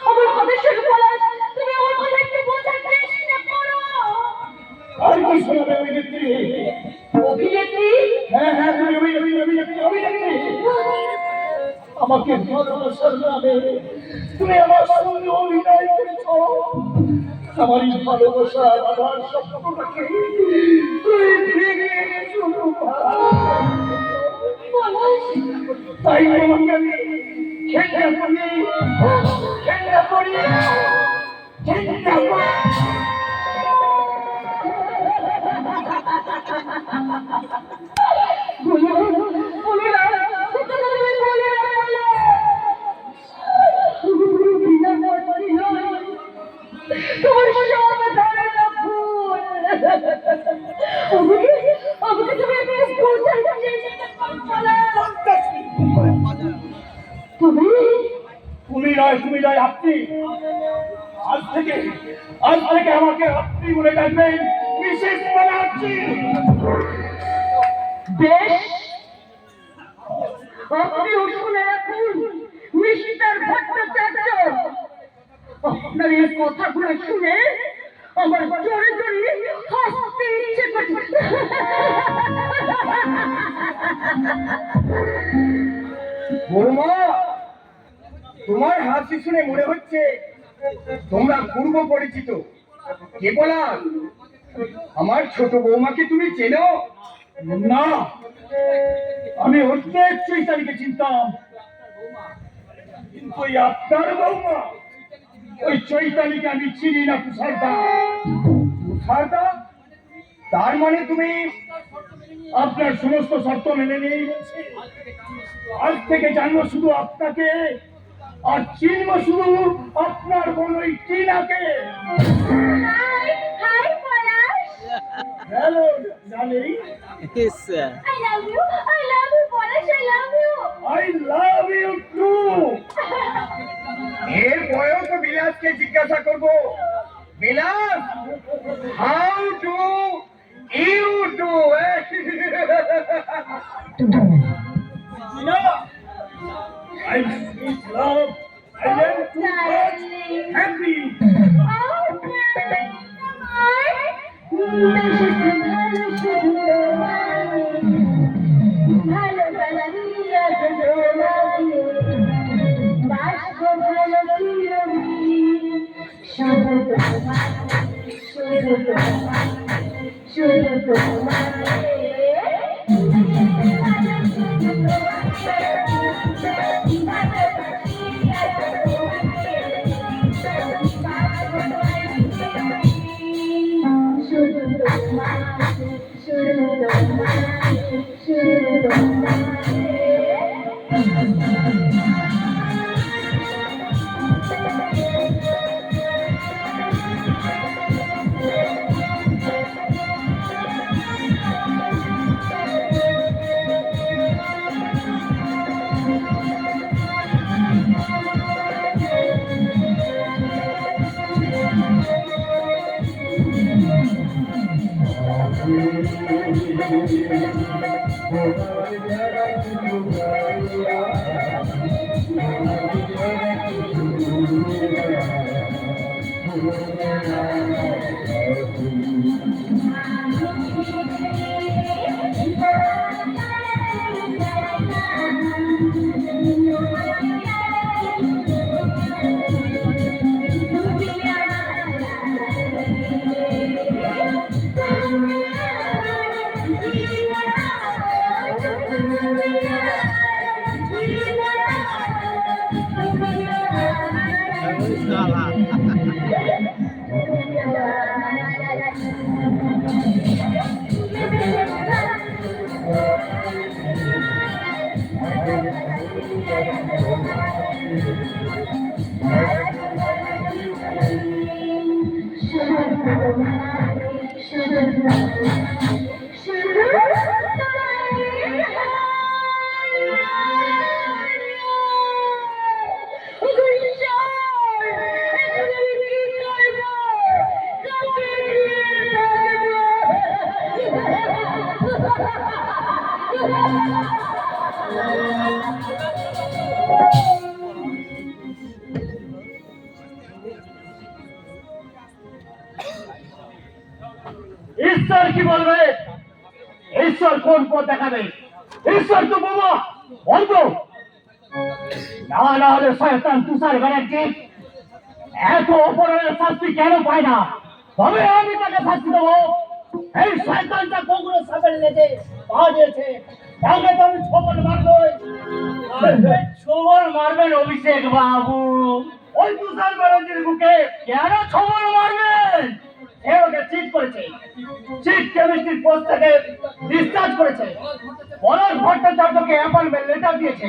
আমার কথা শুনে পলাশ, তুমি আমার কথা একটু বোঝার চেষ্টা করো। আর কি শোনাবে অভিনেত্রী? অভিনেত্রী? হ্যাঁ হ্যাঁ, তুমি অভিনেত্রী। আমাকে ভালোবাসার নামে তুমি আমার সঙ্গে অভিনয় করেছো। আমার এই ভালোবাসা, আমার স্বপ্নটাকে তুই ভেঙে শুরু। তাই তোমাকে আমি ঘেন্না করি, ঘেন্না করি, ঘেন্না করি। তুমি নয়, আপনি। আজ থেকে আমাকে আপনি বলে ডাকবেন, মিসেস ব্যানার্জি। বেশ, আপনিও শুনে রাখুন মিস্টার ভট্টাচার্য, আপনার এই কথাগুলো শুনে আমার জোরে জোরে হাসতে ইচ্ছে করছে। বৌমা, তোমার হাসি শুনে মনে হচ্ছে তোমরা পূর্ব পরিচিত। কে বলার? আমার ছোট বৌমাকে তুমি চেনো? না, আমি অনেক চৈতালিকে চিনতাম, কিন্তু ওই আপনার বৌমা, ওই চৈতালিকে আমি চিনি না। তুষারদা, তুষারদা? তার মানে তুমি আপনার সমস্ত শর্ত মেনে নিয়েই বলছি। আজ থেকে জানবো শুধু আপনাকে, আর চিনবো শুধু আপনার বোন ওই টিনাকে। Hi Palash. Hello darling, I love you. I love you, Palash. I love you. I love you too. এর বয়স বিলাসকে জিজ্ঞাসা করবো, Bilas, how do you do? Tina, I miss love, I am too much happy. ঈশ্বর কি বলবে? ঈশ্বর কোন পথ দেখাবে? ঈশ্বর তো বোমা বন্ধ। না হলে শয়তান তুষার ব্যানার্জি এত অপরাধের শাস্তি কেন পায় না? তবে আমি তাকে শাস্তি দেবো। এই শয়তানটা কখনো সাপের লেজে পা দিয়েছে, তাকে তো আমি ছবল মারবো। ছবল মারবেন অভিষেক বাবু? ওই তুষার ব্যানার্জির বুকে কেন ছবল মারবেন? সে ওকে চিট করেছে, চিট কেমিস্ট্রির পোস্ট থেকে ডিসচার্জ করেছে, পলাশ ভট্টাচার্যকে অ্যাপয়েন্টমেন্ট লেটার দিয়েছে।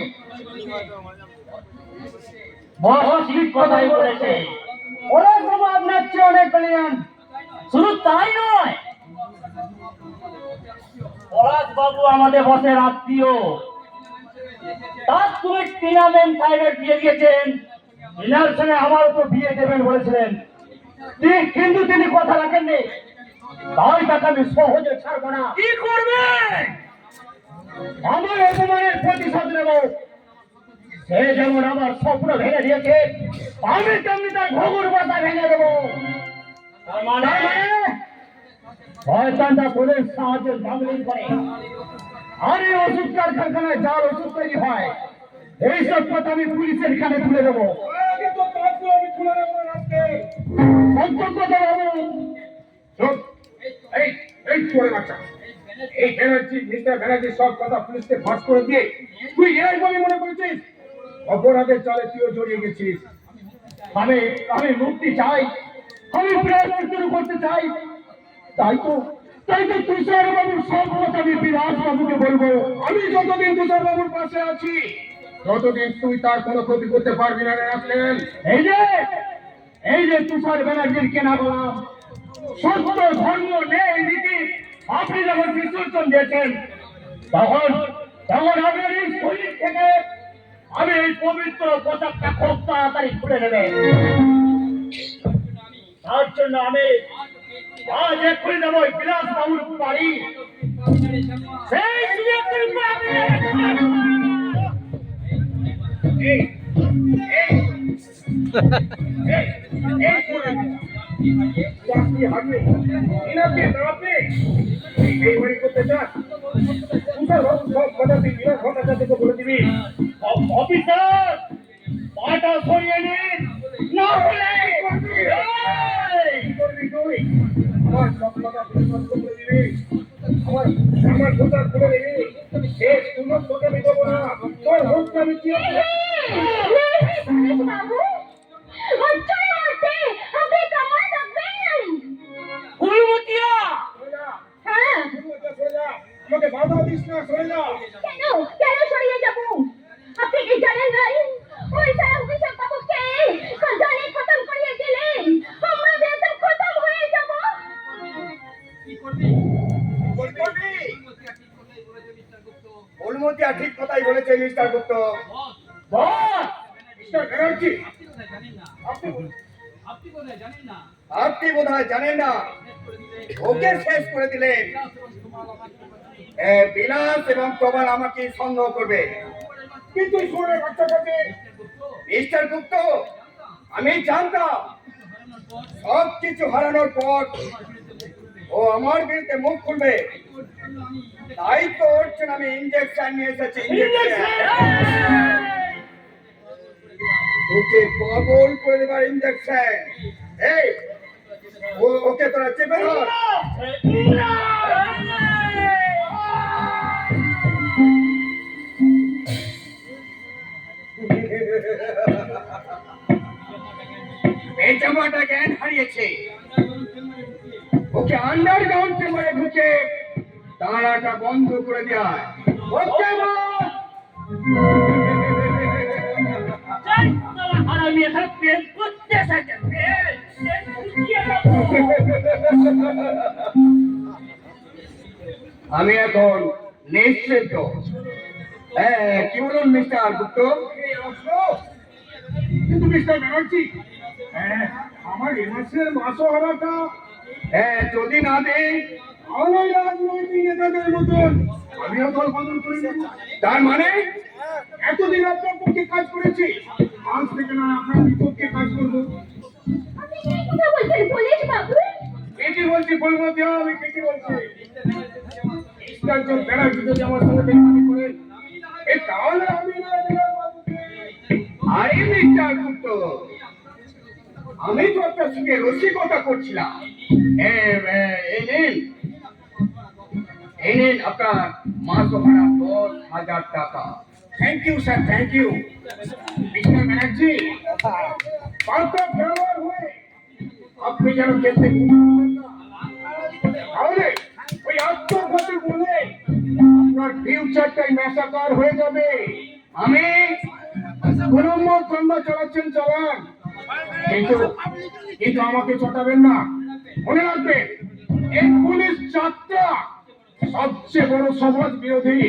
বড় ঠিক কথাই বলেছে। পলাশ বাবু আপনার চেয়ে অনেক ব্রিলিয়ান্ট। শুধু তাই নয়, পলাশ বাবু আমাদের বসের আত্মীয়। তার তুমি টিনামেন সাহেবের বিয়ে দিয়েছেন, টিনার সঙ্গে আমার তো বিয়ে দেবেন বলেছিলেন, কিন্তু তিনি কথা রাখেননি। তাই তাকে আমি সহজে ছাড়বো না। কি করবেন? আমার অপমানের প্রতিশোধ নেব। সে যেমন আমার স্বপ্ন ভেঙে দিয়েছে, আমি তেমনি তার ঘুঘুর বাসা ভেঙে দেবো। তার মানে শয়তানটা তোদের সাহায্যের মামলিন করে। আর এই ওষুধ কারখানায় যার ওষুধ তৈরি হয়, এইসব কথা আমি পুলিশের কানে তুলে দেবো। এই ব্যানার্জি মিস্টার ব্যানার্জি সব কথা পুলিশকে ফাঁস করে দিয়ে তুই এরাই বলে মনে করেছিস? অপরাধের চালে তুইও জড়িয়ে গেছিস। আমি মুক্তি চাই, আমি প্রায়শ্চিত্ত করতে চাই। তাই তো তুষার বাবুর সব কথা আমি বিরাজ বাবুকে বলবো। আমি যতদিন তুষার বাবুর পাশে আছি ততদিন তুই তার কোনো ক্ষতি করতে পারবি না রে রাখলেন। এই যে তুষার ব্যানার্জির কেনা গোলাম, সত্য ধর্ম নেই নীতি আপনি যখন বিসর্জন দিয়েছেন, তখন আপনার এই শরীর থেকে আমি এই পবিত্র পোশাকটা খুব তাড়াতাড়ি খুলে নেবেন। তার জন্য আমি আজ এক্ষুনি যাবো বিলাস বাবুর বাড়ি। সেই সুযোগের উপর আমি অফিসার পাটা সরিয়ে নিন, না হলে রে শেষ কোনো তোকে আমি দেবো না, তোর মুখটা আমি কি বাবু অঞ্চল মধ্যে আপনি কামাল রাখবেন। ফুলমতিয়া হ্যাঁ আমাকে বাধা দিস না, সরে যা। কেন সরিয়ে যাব? আপনি কি জানেন নাই ওই সারা অভিশাপ বাবুকে কাজানে খতম করিয়ে দিলে আমরা বেদম খতম হয়ে যাব। ফুলমতিয়া ঠিক কথাই বলেছে মিস্টার গুপ্ত। বস মিস্টার ব্যানার্জি, আপনি বোধহয় জানেন না, ওকে শেষ করে দিলেন। বিলাস এবং প্রবাল আমাকে সন্দেহ করবে। কিন্তু শুনে বাচ্চাটাকে মিস্টার গুপ্ত, আমি জানতাম সব কিছু হারানোর পর ও আমার বিরুদ্ধে মুখ খুলবে, তাই তো ওর জন্য আমি ইঞ্জেকশন নিয়ে এসেছি। তোকে পাগল করে দেবার ইঞ্জেকশন। এই ওকে তোরা চেপে ধর। বেচামাটা জ্ঞান হারিয়েছে, ওকে আন্ডারগ্রাউন্ড চেম্বারে ঢুকে তালাটা বন্ধ করে দেয়। ওকে বস। আমি এখন প্রেম করতে চাই। আমি এখন নিশ্চিত। কি বলুন মিস্টার গুপ্ত? কিন্তু মিস্টার ব্যানার্জি, আমার এ মাসের মাসোহারাটা যদি না দেই, আমার রাজনৈতিক নেতাদের মতন আমিও দল বদল করে নেব। তার মানে এতদিন আপনার পক্ষে কাজ করেছি, আজ থেকে না আপনার বিপক্ষে কাজ করবো। আপনি কি কথা বলছেন পুলিশ বাবু? ঠিকই বলছি ফুলমতিয়া, আমি ঠিকই বলছি। মিস্টার ব্যানার্জি যদি আমার সঙ্গে বেইমানি করে, তাহলে আমি আরে মিস্টার গুপ্ত, আমি তো আপনার সঙ্গে রসিকতা করছিলাম। এই নিন আপনার মাসোহারা 10,000 টাকা। Thank you sir, thank you. Mister Banerjee, পাল্টা খেলোয়াড় হয়ে আপনি যেন খেলতে তাহলে ওই আত্মঘাতী বলে আপনার ফিউচারটাই ম্যাসাকার হয়ে যাবে। আমি বিলম্বর ধান্দা চালাচ্ছেন চালান, কিন্তু কিন্তু আমাকে চটাবেন না। মনে রাখবেন, এই পুলিশ যাত্রা সবচেয়ে বড় সমাজ বিরোধী।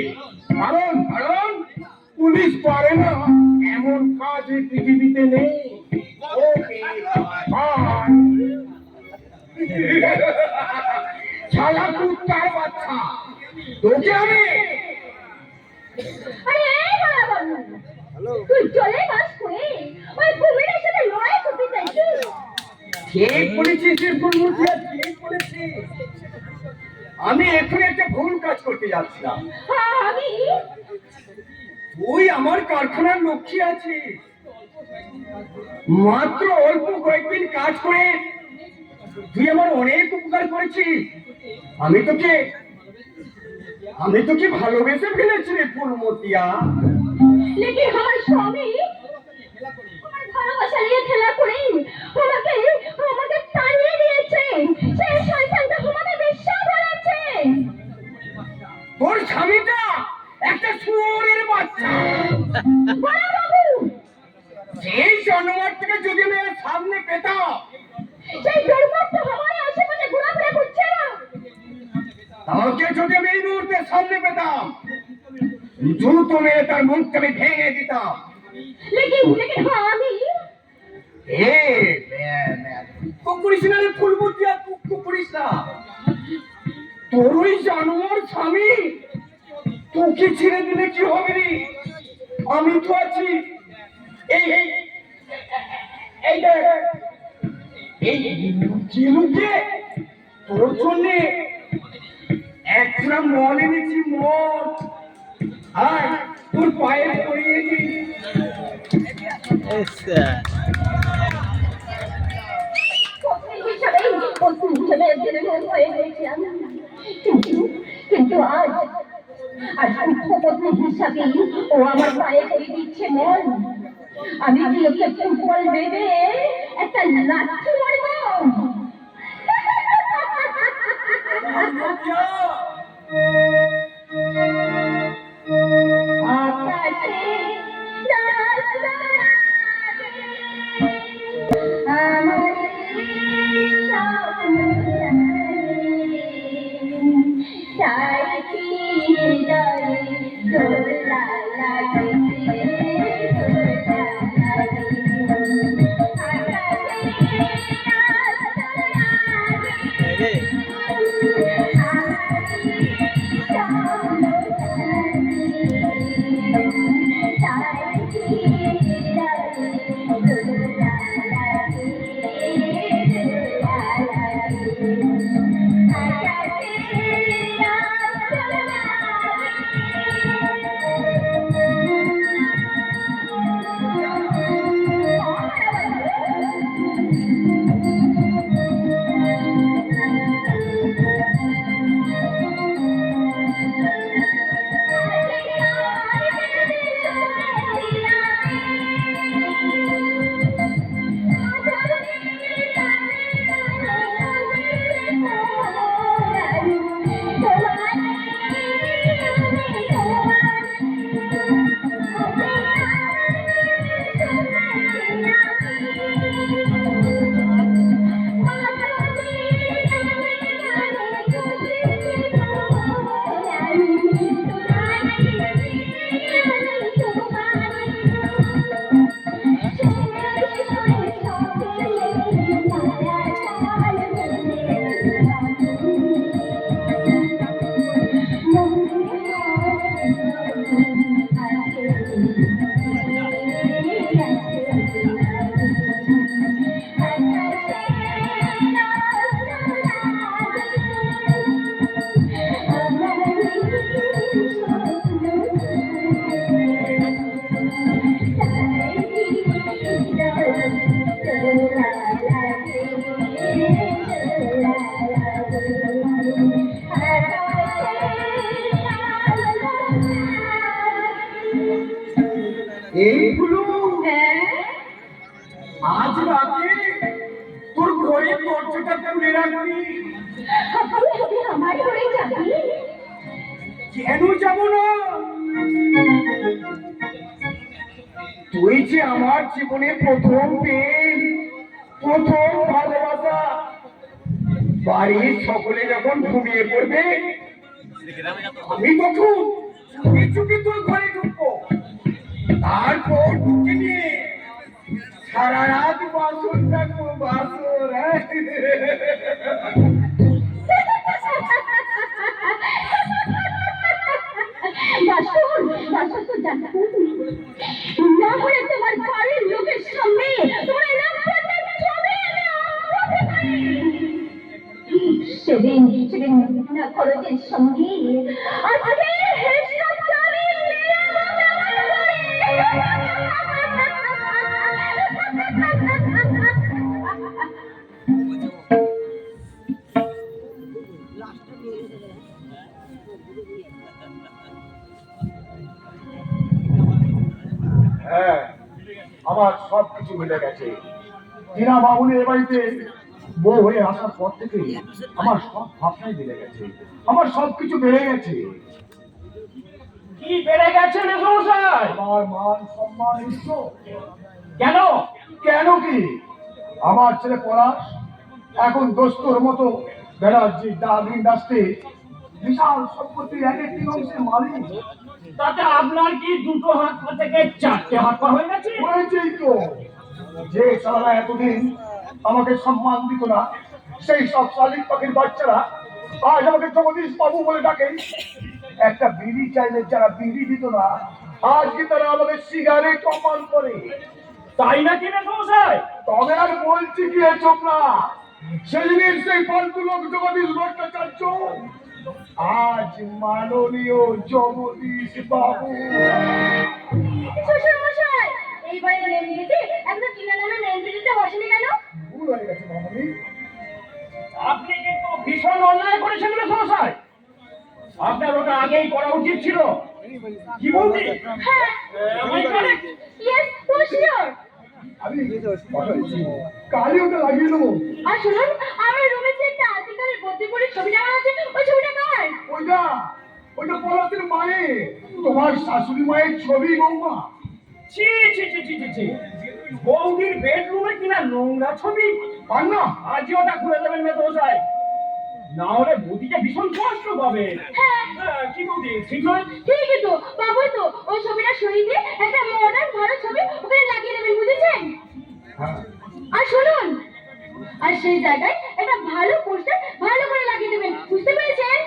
কারণ কারণ পুলিশ পারে না এমন কাজ এই পৃথিবীতে নেই। শালা কুত্তার বাচ্চা, তোকে আমি আরে এই বাবা বাবু, তুই চলে বাস করে ওই কুমিরের সাথে লড়াই করতে চাইছিস? ঠিক বলেছিস ফুলমতিয়া, ঠিক বলেছিস। আমি এখন একটা ভুল কাজ করতে যাচ্ছিলাম। আমি তুই আমার কারখানার লক্ষ্মী আছিস, মাত্র অল্প কয়েকদিন কাজ করে তুই আমার অনেক উপকার করেছিস। আমি তোকে ভালোবেসে ফেলেছি রে ফুলমতিয়া। लेकिन हमारे स्वामी আমার ভালোবাসা নিয়ে খেলা করে আমাকে তাড়িয়ে দিয়েছে। সেই শয়তানটা তোমাকে বেশ্যা বলেছে। তোর স্বামীটা একটা শুয়োরের বাচ্চা। বড় বাবু, সেই জানোয়ার থেকে যদি আমি এর সামনে পেতাম, সেই দুর্মুখ তো আমার আশেপাশে ঘোরাফেরা করছে না। তাকে যদি আমি এই মুহূর্তে সামনে পেতাম, জুতো মেরে তার মুখটা আমি ভেঙে দিতাম। लेकिन আমি দুঃখ করিস না রে ফুলমতিয়া, দুঃখ করিস না। তোর ওই জানোয়ার স্বামী তোকে ছেড়ে দিলে কি হবে রে? আমি তো আছি। এই এই এই দেখ, এই জিলুকে তোর জন্য একটা মল এনেছি, মল। আয় তোর পায়ে পড়িয়ে দিই। কিন্তু আজ আর পুত্রপত্নী হিসাবে ও আমার পায়ে করে দিচ্ছে মন। আমি কি ওকে ফুটবল বেঁধে একটা লাঠি মারবো? আকাশে আমার তাই কি হৃদয়ে দোলা লাগে, এইগুলো আজ রাতে তোর ঘরে দরজাটা খুলে রাখবি। আমার ঘরে যাবি? কেন যাব না? তুই যে আমার জীবনে প্রথম প্রেম, প্রথম ভালোবাসা। বাড়ির সকলে যখন ঘুমিয়ে পড়বে আমি তখন চুপি চুপি তোর ঘরে ঢুকবো, তারপর ঢুকে নিয়ে সারা রাত বাসন থাকবো, বাসর। না হলে তোমার বাড়ির লোকের সামনে তোমার নাম করতে সেদিন সেদিন না খরচের সঙ্গে আজকে হ্যাঁ, আমার সবকিছু মিলে গেছে। টিনা বাবুনি এ বাড়িতে বউ হয়ে আসার পর থেকে আমার সব ভাবনাই মিলে গেছে, আমার সবকিছু বেড়ে গেছে। কি বেড়ে গেছে মেসমশাই? আমার মান সম্মান ইজ্জত। কেন? কেন কি? আমার ছেলে পলাশ এখন দোস্তর মতো ব্যানার্জি ডাক ইন্ডাস্ট্রি বিশাল সম্পত্তির এক একটি অংশের মালিক। তাতে আপনার কি দুটো হাত পা থেকে চারটে হাত পা হয়ে গেছে? হয়েছেই তো। যে সারা এতদিন আমাকে সম্মান দিত না, সেই সব শালিক পাখির বাচ্চারা আজ আমাকে জগদীশ বাবু বলে ডাকে। একটা বিড়ি চাইলে যারা বিড়ি দিত না, আজকে তারা আমাকে সিগারেট অপমান করে। তাই নাকি মেসমশাই? তবে আর বলছি কি চোপড়া, সেদিনের সেই ফালতু লোক জগদীশ ভট্টাচার্য আজ মাননীয় জগদীশ বাবু। শ্বশুর মশাই, এই বাড়ির নেম দিতে একটা টিনা নামে নেম দিতে বসেনি কেন? ভুল হয়ে গেছে মামনি। আপনি কিন্তু ভীষণ অন্যায় করেছেন মেসমশাই। আপনার ওটা আগেই করা উচিত ছিল। কি বলছি? হ্যাঁ, ইয়েস, ও শিওর। কালই ওটা লাগিয়ে দেবো। আর শুনুন, আমার রুমে যে একটা আদিকালের বদ্যিপুরের ছবি টাঙানো আছে, ওই ছবিটা কার? ওইটা পলাশের মায়ের, তোমার শাশুড়ি মায়ের ছবি বৌমা। ছি ছি ছি ছি ছি ছি, বৌদির বেডরুমে কিনা নোংরা ছবি। আর না, আজই ওটা খুলে দেবেন মেজমশাই, না হলে বৌদিকে ভীষণ কষ্ট পাবে। কি বৌদি, ঠিক নয়? ঠিকই তো, বাবুই তো, ওই ছবিটা সরিয়ে দিয়ে একটা মডার্ন ভালো ছবি ওখানে লাগিয়ে দেবেন, বুঝেছেন? আর শুনুন, আর সেই জায়গায় একটা ভালো পোস্টার ভালো করে লাগিয়ে দেবেন, বুঝতে পেরেছেন?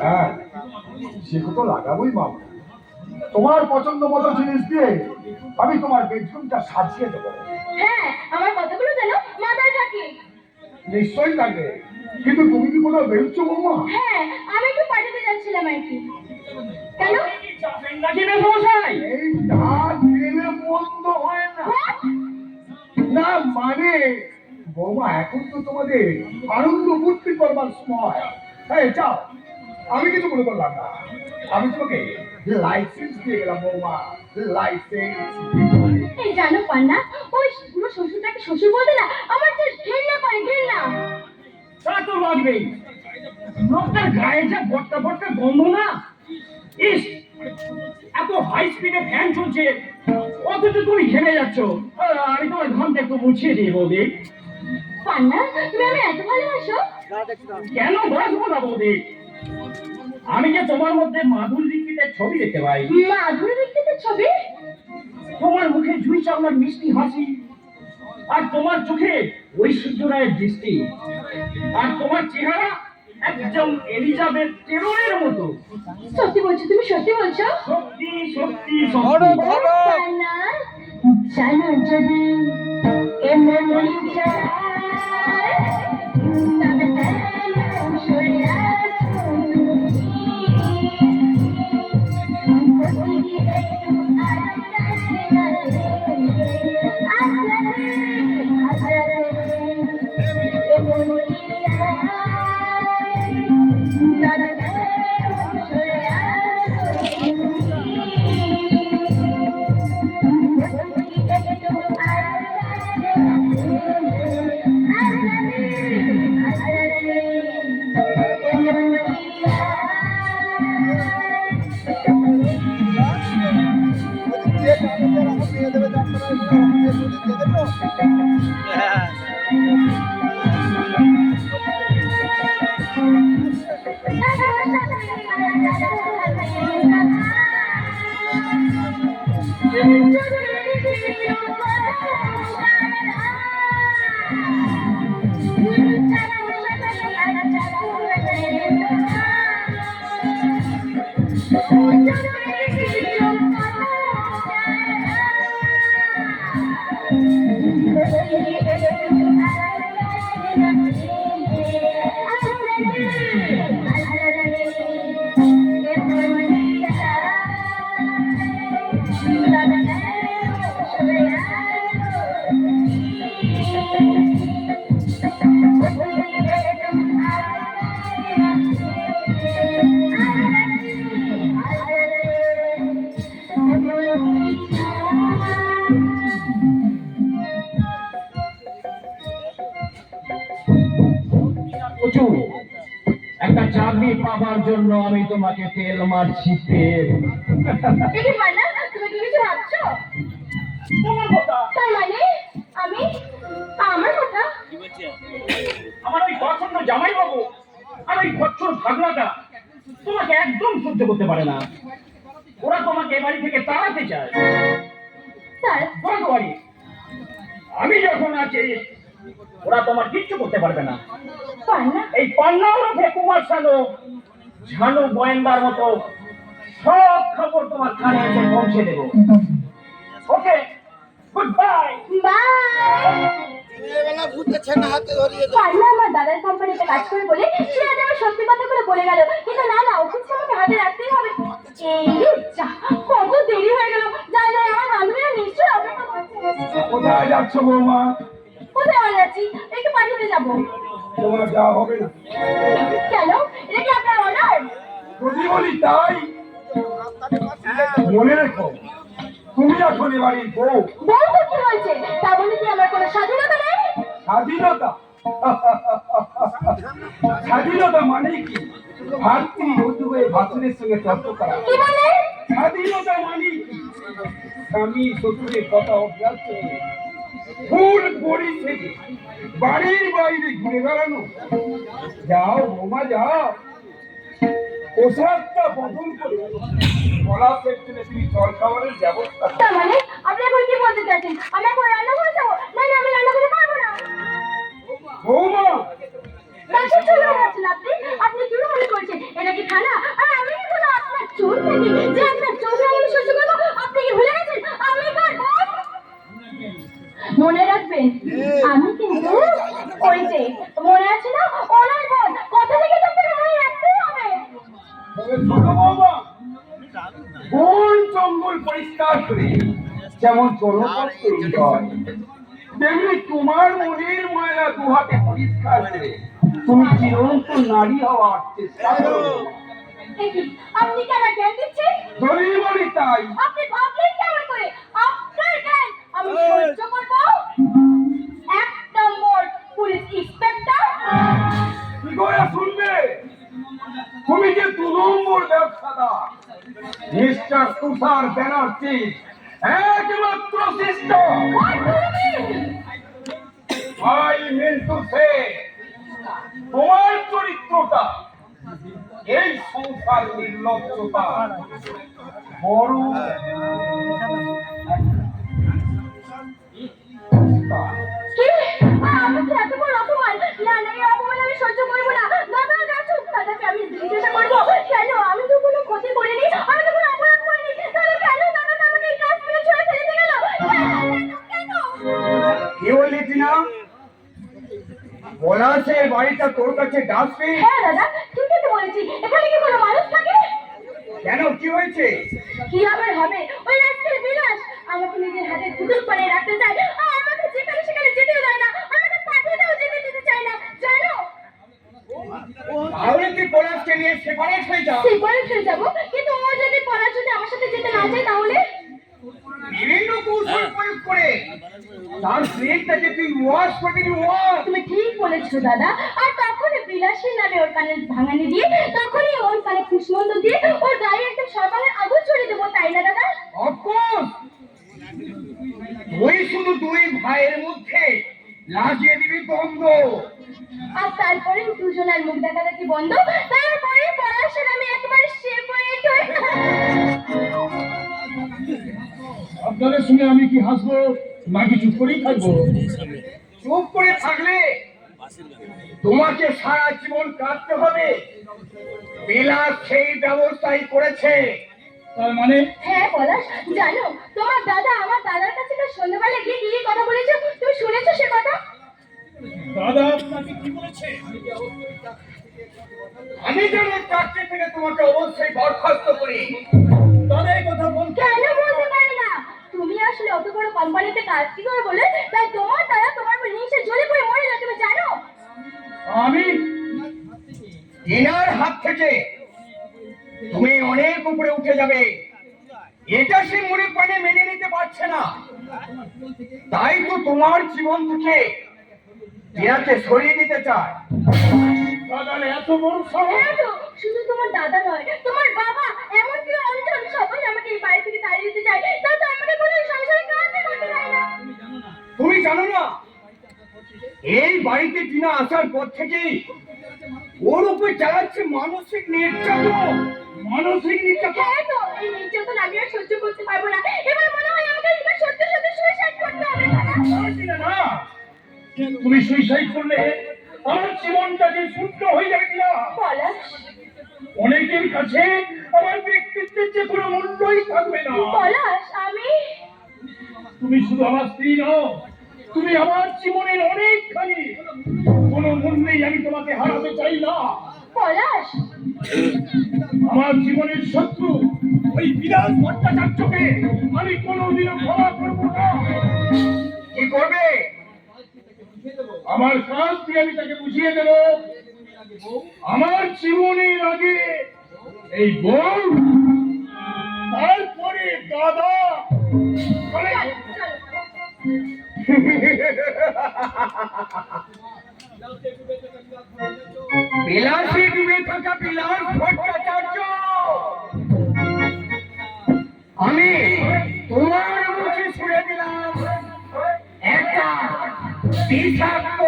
হ্যাঁ, সেগুলো তো লাগাবোই মামা। তোমার পছন্দ মতো জিনিস দিয়ে আমি তোমার বেডরুমটা সাজিয়ে দেবো। হ্যাঁ, আমার কথাগুলো যেন মাথায় থাকে। নিশ্চয়ই থাকবে, কিন্তু তুমি কি কোথাও বেরোচ্ছো বৌমা? হ্যাঁ, আমি একটু পাঠাতে যাচ্ছিলাম আর কি। কেন? নাকি মেজমশাই? এই ডাক দিলে মন্দ হয় না। না মানে বৌমা, এখন তো তোমাদের আনন্দ ফুর্তি করবার সময়। হ্যাঁ যাও, আমি কিছু মনে করলাম না, আমি তোমাকে লাইসেন্স দিয়ে গেলাম বৌমা, লাইসেন্স। এই জানো পান্না, ওই পুরো শ্বশুরটাকে শ্বশুর বলতে না আমার তো ঘেন্না করে, ঘেন্না। তা তো লাগবেই, লোকটার গায়ে যা বট্টা বট্টা গন্ধ না। ইস, এত হাই স্পিডে ফ্যান চলছে অথচ তুমি ঘেমে যাচ্ছ। আমি তোমার ঘামটা একটু মুছিয়ে দিই বৌদি। পান্না, তুমি আমি এত ভালোবাসো? কেন বসবো না বৌদি, আমি যে তোমার মধ্যে মাধুরী দীক্ষিতের ছবি দেখতে পাই। মাধুরী দীক্ষিতের ছবি? তোমার মুখে জুই চাওয়ার মিষ্টি হাসি, আর তোমার চোখে ঐশ্বর্য রায়ের দৃষ্টি, আর তোমার চেহারা একদম এলিজাবেথ টেলরের মতো। সত্যি বলছো? তুমি সত্যি বলছো? সত্যি সত্যি সত্যি। পান্না, জানো যদি এমন যায় তবে কেন সরে আছো তুমি? প্রচুর একটা চাকরি পাবার জন্য আমি তোমাকে তেল মারছি, তেল। দেখি পান্না, তুমি কি কিছু ভাবছো? তোমার কথা, তার মানে আমি, আমার কথা? আমার ওই পছন্দ জামাই বাবু আর ওই খচ্চর ভাগনাটা তোমাকে একদম সহ্য করতে পারে না। ওরা তোমাকে এ বাড়ি থেকে তাড়াতে চায়। স্যার, বড় বাড়ি আমি যখন আছি ওরা তোমার কিচ্ছু করতে পারবে না। পান্না, এই পান্না ওরফে কুমার শানু ঝানু গোয়েন্দার মতো সব খবর তোমার কানে এসে পৌঁছে দেবো। ওকে, গুড বাই। বাই। পান্না আমার দাদার কোম্পানিতে কাজ করে বলে সে আজ আমার সত্যি কথাগুলো বলে গেল, কিন্তু না না, অফিস আমাকে হাতে রাখতেই হবে। এই যা, কত দেরি হয়ে গেল। যাই যাই, আমার বান্ধবীরা নিশ্চয়ই অপেক্ষা করছে। কোথায় যাচ্ছ বৌমা? কোথায় আবার যাচ্ছি? একটু পাঠিয়ে যাবো। তোমার যাওয়া হবে না। কেন? এটা কি আপনার অর্ডার? যদি বলি তাই, মনে রেখো তুমি এখন এবাড়ির বউ। বউ তো কি হয়েছে? তা বলে কি আমার কোনো স্বাধীনতা নেই? স্বাধীনতা? স্বাধীনতা মানে কি? ভাতৃ বধূ হয়ে ভাসুরের সঙ্গে তর্ক করা। কি বলে? স্বাধীনতা মানে কি? স্বামী শ্বশুরের কথা অভ্যস্ত হয়ে ফুল বড়ি থেকে বাড়ির বাইরে ঘুরে বেড়ানো। যাও বোমা যাও, পোশাকটা বদল করে গলা সেকশনে তুমি জল খাবারের ব্যবস্থা করো। তার মানে আপনি এখন কি বলতে চাচ্ছেন? আমি এখন রান্না করে যাবো? না না, আমি রান্না করে পারবো না। বৌমা, তাকে চলে যাচ্ছেন আপনি? আপনি কি মনে করছেন এটা কি খানা? আর আমি কি কোনো আপনার চোর নাকি যে আপনার চোর আমি সহ্য করবো? আপনি কি ভুলে গেছেন আমি কার বউ? মনে রাখবেন, আমি কিন্তু ওই যে মনে আছে না ওনার বোন, কথা থেকে তো আপনাকে মনে রাখতেই হবে। তবে ছোট বৌমা, বন জঙ্গল পরিষ্কার করে যেমন জনপদ তৈরি হয়, তেমনি তোমার মনের ময়লা দুহাতে পরিষ্কার করে তুমি চিরন্তন নারী হওয়ার চেষ্টা করো। এই কি, আপনি কেন জ্ঞান দিচ্ছেন? যদি বলি তাই, আপনি ভাবলেন কেমন করে আপনার জ্ঞান আমি সহ্য করবো? এক নম্বর পুলিশ ইন্সপেক্টর। কি করে শুনবে? তুমি যে 2 নম্বর ব্যবসাদার মিস্টার তুষার ব্যানার্জি, একমাত্র sister. I mean to say, তোমার চরিত্রটা এই সংসার নির্লজ্জতা বড় কি? আমাকে এত বড় অপমান? না না, এই অপমান আমি সহ্য করবো না। দাদা আসুন, দাদাকে আমি জিজ্ঞাসা করবো কেন? আমি তো কোনো ক্ষতি করিনি, আমি তো কোনো অপরাধ করিনি, তাহলে কেন দাদাটা আমাকে এই কাজ করে ছুঁড়ে ফেলে দিতে গেল? কেন? কি বললি টিনা? পলাশের বাড়িটা তোর কাছে ডাস্টবিন? হ্যাঁ দাদা, ঠিকই তো বলেছি। এখানে কি কোনো মানুষ থাকে? কেন, কি হয়েছে? কি আবার হবে? ওই রাস্তার বিলাস আমাকে নিজের হাতে পুতুল করে রাখতে চায়, আর আমাকে যেখানে সেখানে যেতেও দেয় না, আমাকে পাঠিয়েও যেতে দিতে চায় না, জানো? তাহলে তুই পলাশকে নিয়ে সেপারেট হয়ে যা। সেপারেট হয়ে যাবো, কিন্তু ও যদি পড়ার জন্য আমার সাথে যেতে না চায় তাহলে? বিভিন্ন কৌশল প্রয়োগ করে তার প্লেটটাকে তুই ওয়াশ করবি। ওয়াশ তুমি ঠিক বলেছো দাদা। আর তখনই বিলাসের নামে ওর কানে ভাঙানি দিয়ে, তখনই ওর কানে কুসমন্দ দিয়ে ওর গায়ে একটা সকালের আগুন ছড়িয়ে দেবো, তাই না দাদা? অফকোর্স, তুই শুধু 2 ভাইয়ের মধ্যে লাগিয়ে দিবি দ্বন্দ্ব। আর তারপরে দুজনের মুখ দেখাদেখি বন্ধ, তারপরে পড়াশোনা আমি একেবারে সেপারেট হয়ে। আপনাদের শুনে আমি কি হাসবো নাকি চুপ করেই থাকবো? চুপ করে থাকলে তোমাকে সারা জীবন কাটতে হবে। বিলাস সেই ব্যবস্থাই করেছে। তার মানে? হ্যাঁ পলাশ, জানো তোমার দাদা আমার দাদার কাছে কাল সন্ধ্যাবেলা গিয়ে কি কথা বলেছো? তুমি শুনেছো সে কথা? দাদা আপনাকে কি বলেছে? আমি যেন চাকরি থেকে তোমাকে অবশ্যই বরখাস্ত করি। তাদের কথা বল। কেন বলতে পারি না? তুমি আসলে অত বড় কোম্পানিতে কাজ কি করে বলে, তাই তোমার দাদা তোমার উপর হিংসে জ্বলে পড়ে মরে না, তুমি জানো? আমি টিনার হাত থেকে তুমি অনেক উপরে উঠে যাবে, এটা সে মনে প্রাণে মেনে নিতে পারছে না। তাই তো তোমার জীবন থেকে টিনাকে সরিয়ে দিতে চায়। দাদার এত বড় সাহস! হ্যাঁ তো, শুধু তোমার দাদা নয়, তোমার বাবা, এমনকি অঞ্চল সবাই আমাকে এই বাড়ি থেকে তাড়িয়ে দিতে চায়। তাই তো আমাকে কোনো সংসারে কাজই করতে দেয় না। তুমি জানো না, এই বাড়িতে টিনা আসার পর থেকেই ওর উপর চালাচ্ছে মানসিক নির্যাতন। মানসিক নির্যাতন? হ্যাঁ তো, এই নির্যাতন আমি আর সহ্য করতে পারবো না। এবার মনে হয় আমাকে এবার সত্যি সত্যি সুইসাইড করতে হবে। না, তুমি সুইসাইড করলে আমার জীবনটা যে শূন্য হয়ে যাবে কিনা। পলাশ, অনেকের কাছে আমার ব্যক্তিত্বের যে কোনো মূল্যই থাকবে না। পলাশ, আমি তুমি শুধু আমার স্ত্রী নও, তুমি আমার জীবনের অনেকখানি। কোনো মূল্যেই আমি তোমাকে হারাতে চাই না। পলাশ, আমার জীবনের শত্রু ওই বিলাস ভট্টাচার্যকে আমি কোনোদিনও ক্ষমা করবো না। কি করবে? আমার কাজ দিয়ে আমি তাকে বুঝিয়ে দেব আমার জীবনের আগে এই বউ, তারপরে দাদা। বিলাসী ডুবে থাকা বিলাস ভট্টাচার্য, আমি তোমার মুখে ছুড়ে দিলাম একটা বিষাক্ত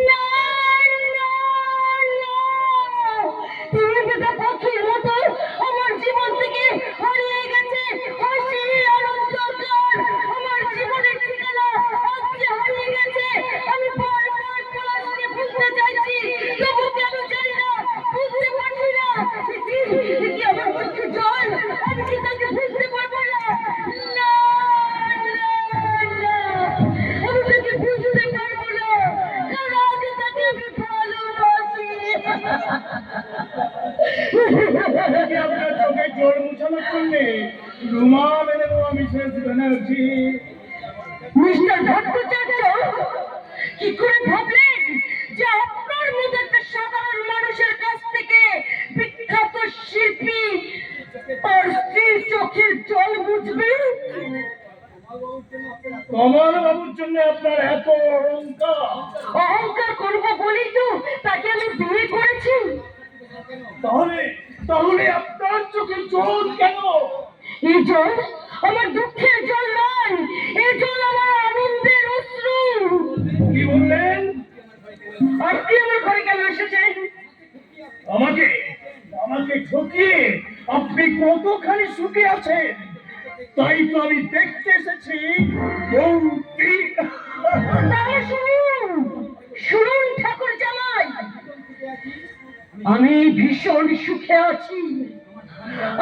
না, না, না। তুমি যেটা পাখির মতো আমার জীবন থেকে হারিয়ে গেছে। হাসি আনন্দ গান আমার জীবনের ঠিকানা আজ যে হারিয়ে গেছে। আমি বারবার পলাশকে বুঝতে চাইছি, তবু কেন জানি না, বুঝতে পারছি না। কি আমার চোখে জল, আমি কি তাকে বুঝতে পারবো না? না, না, আমি তাকে বুঝতে পারবো না, কারণ আমি তাকে আমি ভালোবাসি। কি আপনার চোখে জল মুছানোর জন্য রুমাল এনে দেবো মিসেস ব্যানার্জি? মিস্টার ভট্টাচার্য, কি করে ভাবলেন যে আপনার মতো একটা সাধারণ মানুষের কাছ থেকে বিখ্যাত শিল্পী তার স্ত্রীর চোখের জল বুঝবেন? কমল বাবুর জন্য আপনার এত অহংকার? অহংকার করবো বলেই তো তাকে আমি বিয়ে করেছি। তাহলে তাহলে আপনার চোখে জল কেন? এই জল আমার দুঃখের জল নয়, এই জল আমার আনন্দের অশ্রু। কি বললেন? আপনি আমার ঘরে কেন এসেছেন? আমাকে আমাকে ঠকিয়ে আপনি কতখানি সুখে আছেন তাই তো আমি দেখতে এসেছি। বৌদি, তাহলে শুনুন, শুনুন ঠাকুর জামাই, আমি ভীষণ সুখে আছি।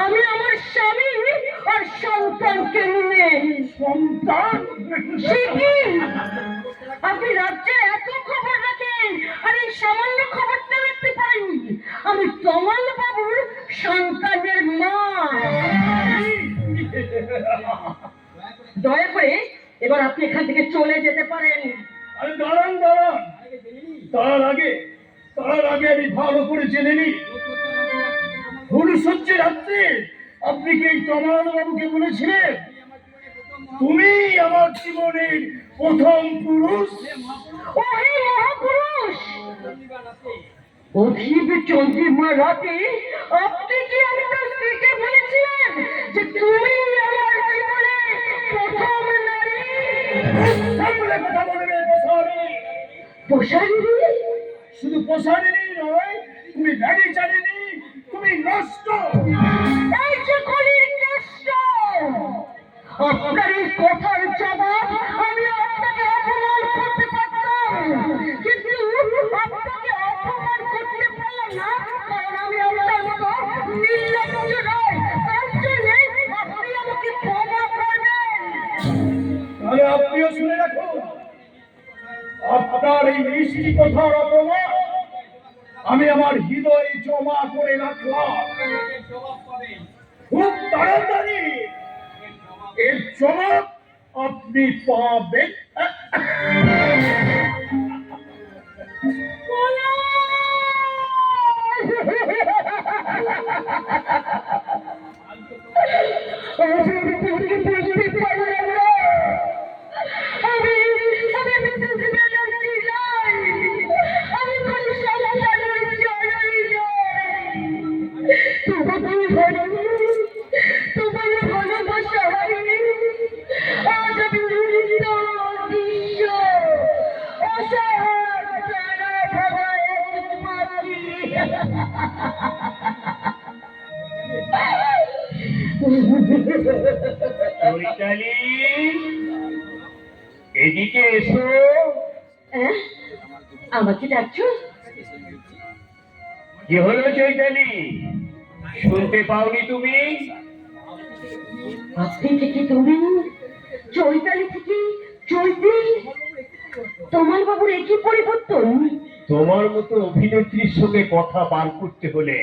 আমি আমার স্বামী আর সন্তানকে নিয়ে। সন্তান? সে কি? আপনি রাজ্যে এত খবর রাখেন আর এই সামান্য খবরটা রাখতে পারেন? আমি কমল বাবুর সন্তানের মা। দয়া করে এবার আপনি এখান থেকে চলে যেতে পারেন। আরে দাঁড়ান দাঁড়ান, তার আগে আমি ভালো করে জেনে নিই। ফুলসজ্জে রাত্রে আপনি কি কমল বাবুকে বলেছিলেন তুমি আমার জীবনের প্রথম পুরুষ? ওহে মহাপুরুষ, অধীব চন্দ্রিমা রাতে আপনি কি আপনার স্ত্রীকে বলেছিলেন যে তুমি আমার জীবনে প্রথম নারী? সামনে কথা বলবে প্রসারী। প্রসারিণী? শুধু প্রসারিণী নয়, তুমি গাড়ি চালিনি, তুমি নষ্ট। এই যে কলির কেষ্ট, আপনার এই কথার জবাব আমি আপনাকে অপমান করতে পারতাম, কিন্তু আপনাকে অপমান করতে পারলাম না, কারণ আমি আপনার মতো নির্লজ্জ নই। তার জন্যে আপনি আমাকে ক্ষমা করবেন। তাহলে আপনিও শুনে রাখুন, আপনার এই মিষ্টি কথার অপমান আমি আমার হৃদয়ে জমা করে রাখলাম। খুব তাড়াতাড়ি এর জবাব আপনি পাবেন। চৈতালি, এদিকে এসো। আমাকে ডাকছো? কি হলো চৈতালি, শুনতে পাওনি তুমি? আপনি থেকে তুমি, চৈতালি থেকে চৈতি, তোমার বাবুর একই পরিবর্তন। তোমার মতো অভিনেত্রীর সঙ্গে কথা বার করতে হলে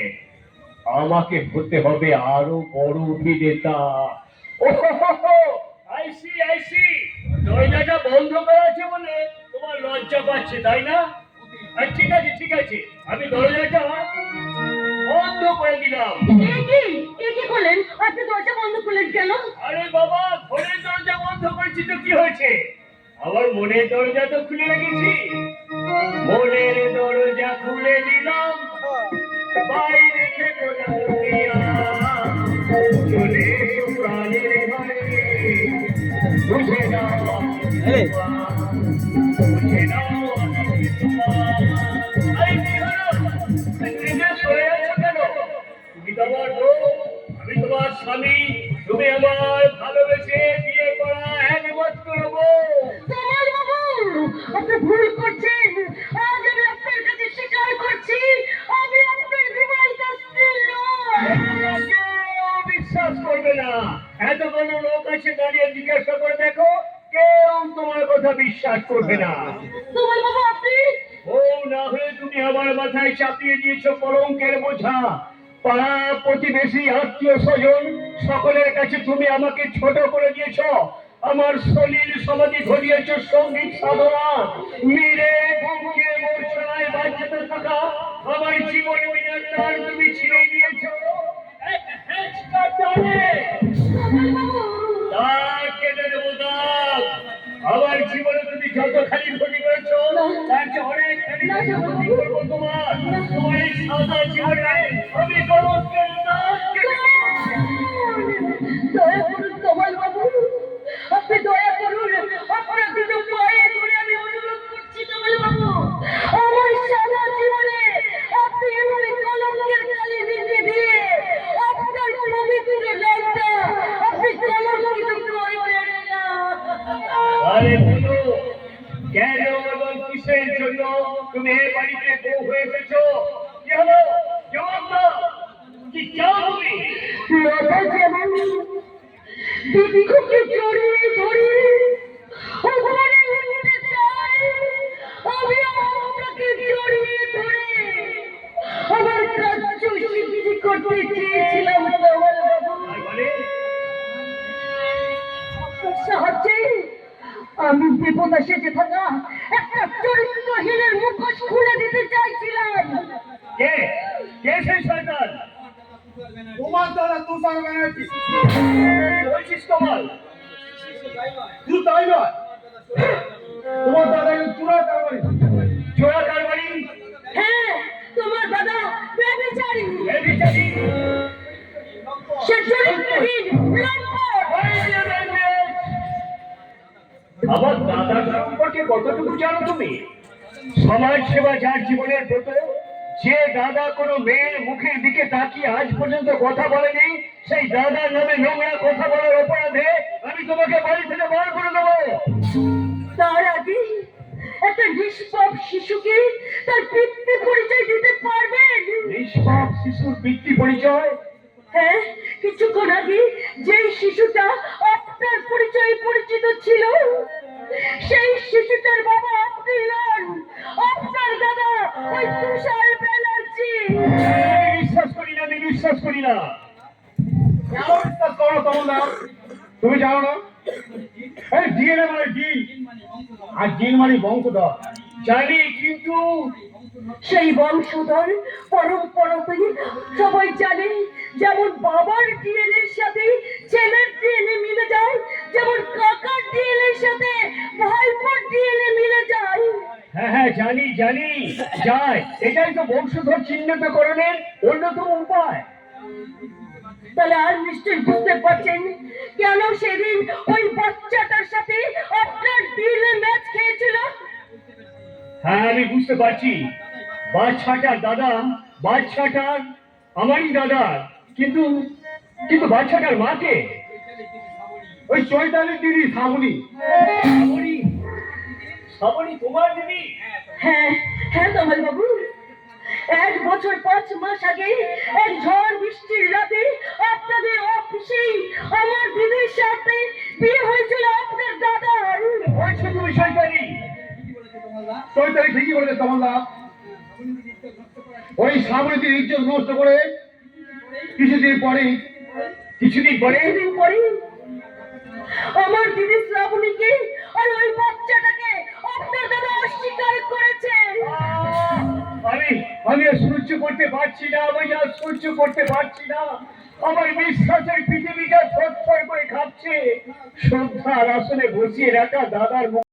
আমাকে হতে হবে আরো বড় অভিনেতা। আইসি দরজাটা বন্ধ করা আছে বলে তোমার লজ্জা পাচ্ছে তাই না? আর ঠিক আছে ঠিক আছে, আমি দরজাটা বন্ধ করে দিলাম। এ কি করলেন? আপনি দরজা বন্ধ করলেন কেন? আরে বাবা, ঘরের দরজা বন্ধ করেছি তো কি হয়েছে? আবার মনের দরজা তো খুলে রেখেছি। মনের দরজা খুলে দিলাম, বাইরে থেকে ডাকিয়া, চলে এসো প্রাণের ঘরে, বুঝে নাও এই, বুঝে নাও আরে কি হলো? তুমি যে সরে আছো কেন? তুমি তো আমার বউ, আমি তোমার স্বামী, তুমি আমার ভালোবেসে বিয়ে করা একমাত্র বউ। তোমার বাবু, আপনি ভুল করছেন। আজ আমি আপনার কাছে স্বীকার করছি, আমি আপনার বিবাহিত স্ত্রী নই। কেউ বিশ্বাস করবে না। এত কোনো লোক আছে দাঁড়িয়ে জিজ্ঞাসা করে দেখো, কেউ তোমার কথা বিশ্বাস করবে না। তোমার বাবু আপনি? ও না হলে তুমি আমার মাথায় চাপিয়ে দিয়েছো কলঙ্কের বোঝা। পাড়া প্রতিবেশী আত্মীয় স্বজন সকলের কাছে তুমি আমাকে ছোট করে দিয়েছ। আমার সলিল সমাধি ঘটিয়েছ সঙ্গীত সাধনা, মেরে বুকে মূর্ছনায় বাজাতে থাকা আমার জীবন মিনার টান তুমি ছিঁড়ে দিয়েছ এক হেঁচকা টানে। দাগ কেটে দেবো দাগ। আমার জীবনে তুমি যত খালি ক্ষতি করেছ তার চেয়ে অনেক খালি ক্ষতি করবো তোমার। তোমার এই সাদা জীবনে আমি কলঙ্কের দাগ কেটে দয়া করুন কমল বাবু, আপনি দয়া করুন। আপনার দুটো পায়ে ধরে আমি অনুরোধ করছি কমল বাবু, আমার সারা জীবনে আপনি এভাবে কলঙ্কের কালি লিখে দিয়ে আপনার পবিত্র নামটা আপনি কলঙ্কিত করবেন না। আরে বলো, কেন এবং কিসের জন্য তুমি এই বাড়িতে বউ হয়ে এসেছো? কি হলো? জবাব দাও। কি চাও তুমি? লতা যেমন বৃক্ষকে জড়িয়ে ধরে ওখানে উঠতে চায়, আমিও আপনাকে জড়িয়ে ধরে আমার কার্য সিদ্ধি করতে চেয়েছিলাম কমল বাবু। তার মানে আপনার সাহায্যে আমি দেবতা সেজে থাকা একটা চরিত্রহীনের মুখোশ খুলে দিতে চাইছিলাম। কে কে সেই শয়তান? তোমার দ্বারা তুষার ব্যানার্জি। কি বলছিস কমল? শুধু তাই নয়, তোমার দাদা একজন চূড়া কারবারি। জোড়া কারবারি? হ্যাঁ, তোমার দাদা ব্যভিচারী, এই বিচারি? সে চরিত্রহীন লম্পট। আমার দাদার সম্পর্কে কতটুকু জানো তুমি? সমাজ সেবা যার জীবনের ব্রত, যে দাদা কোনো মেয়ের মুখের দিকে তাকিয়ে আজ পর্যন্ত কথা বলেনি, সেই দাদার নামে নোংরা কথা বলার অপরাধে আমি তোমাকে বাড়ি থেকে বার করে দেবো। তার আগে একটা নিষ্পাপ শিশুকে তার পিতৃ পরিচয় দিতে পারবেন? নিষ্পাপ শিশুর পিতৃ পরিচয়? হ্যাঁ, কিছুক্ষণ আগে যেই শিশুটা আপনার পরিচয়ে পরিচিত ছিল, সেই শিশুটার বাবা আপনি নন, আপনার দাদা ওই তুষার ব্যানার্জি। আমি বিশ্বাস করি না, আমি বিশ্বাস করি না। কেন বিশ্বাস করো তোমরা? তুমি জানো না, এই ডিএনএ মানে জিন, আর জিন মানে বংশধর। জানি, কিন্তু সেই বংশধর পরম্পরাতেই সবাই জানে, যেমন বাবার ডিএনএ এর সাথে ছেলের ডিএনএ মিলে যায়, যেমন কাকার ডিএনএ এর সাথে ভাইপোর ডিএনএ মিলে যায়। হ্যাঁ হ্যাঁ জানি জানি যায়। এটাই তো বংশধর চিহ্নিতকরণের অন্যতম উপায়। তাহলে আর নিশ্চয়ই বুঝতে পারছেন কেন সেদিন ওই বাচ্চাটার সাথে আপনার ডিএনএ ম্যাচ খেয়েছিল। হ্যাঁ আমি বুঝতে পারছি। বাচ্চাটার দাদা, বাচ্চাটার আমারই দাদা, কিন্তু কিন্তু বাচ্চাটার মাকে ওই চৈতালির দিদি শ্রাবণী। শ্রাবণী? শ্রাবণী তোমার দিদি? হ্যাঁ হ্যাঁ কমল বাবু, 1 বছর 5 মাস আগে এক ঝড় বৃষ্টির রাতে আপনাদের অফিসেই আমার দিদির সাথে বিয়ে হয়েছিল আপনার দাদার। বলছো তুমি শয়তানি? চৈতালি ঠিকই বলেছে তোমার। ওই শ্রাবণীর ইজ্জত নষ্ট করে কিছুদিন পরে কিছুদিন পরে আমার দিদি শ্রাবণীকে আর ওই বাচ্চাটাকে আপনার দাদা অস্বীকার করেছে। আমি আর সহ্য করতে পারছি না, আমি আর সহ্য করতে পারছি না। আমার বিশ্বাসের পৃথিবীটা থরথর করে কাঁপছে। শ্রদ্ধার আসনে বসিয়ে রাখা দাদার মুখ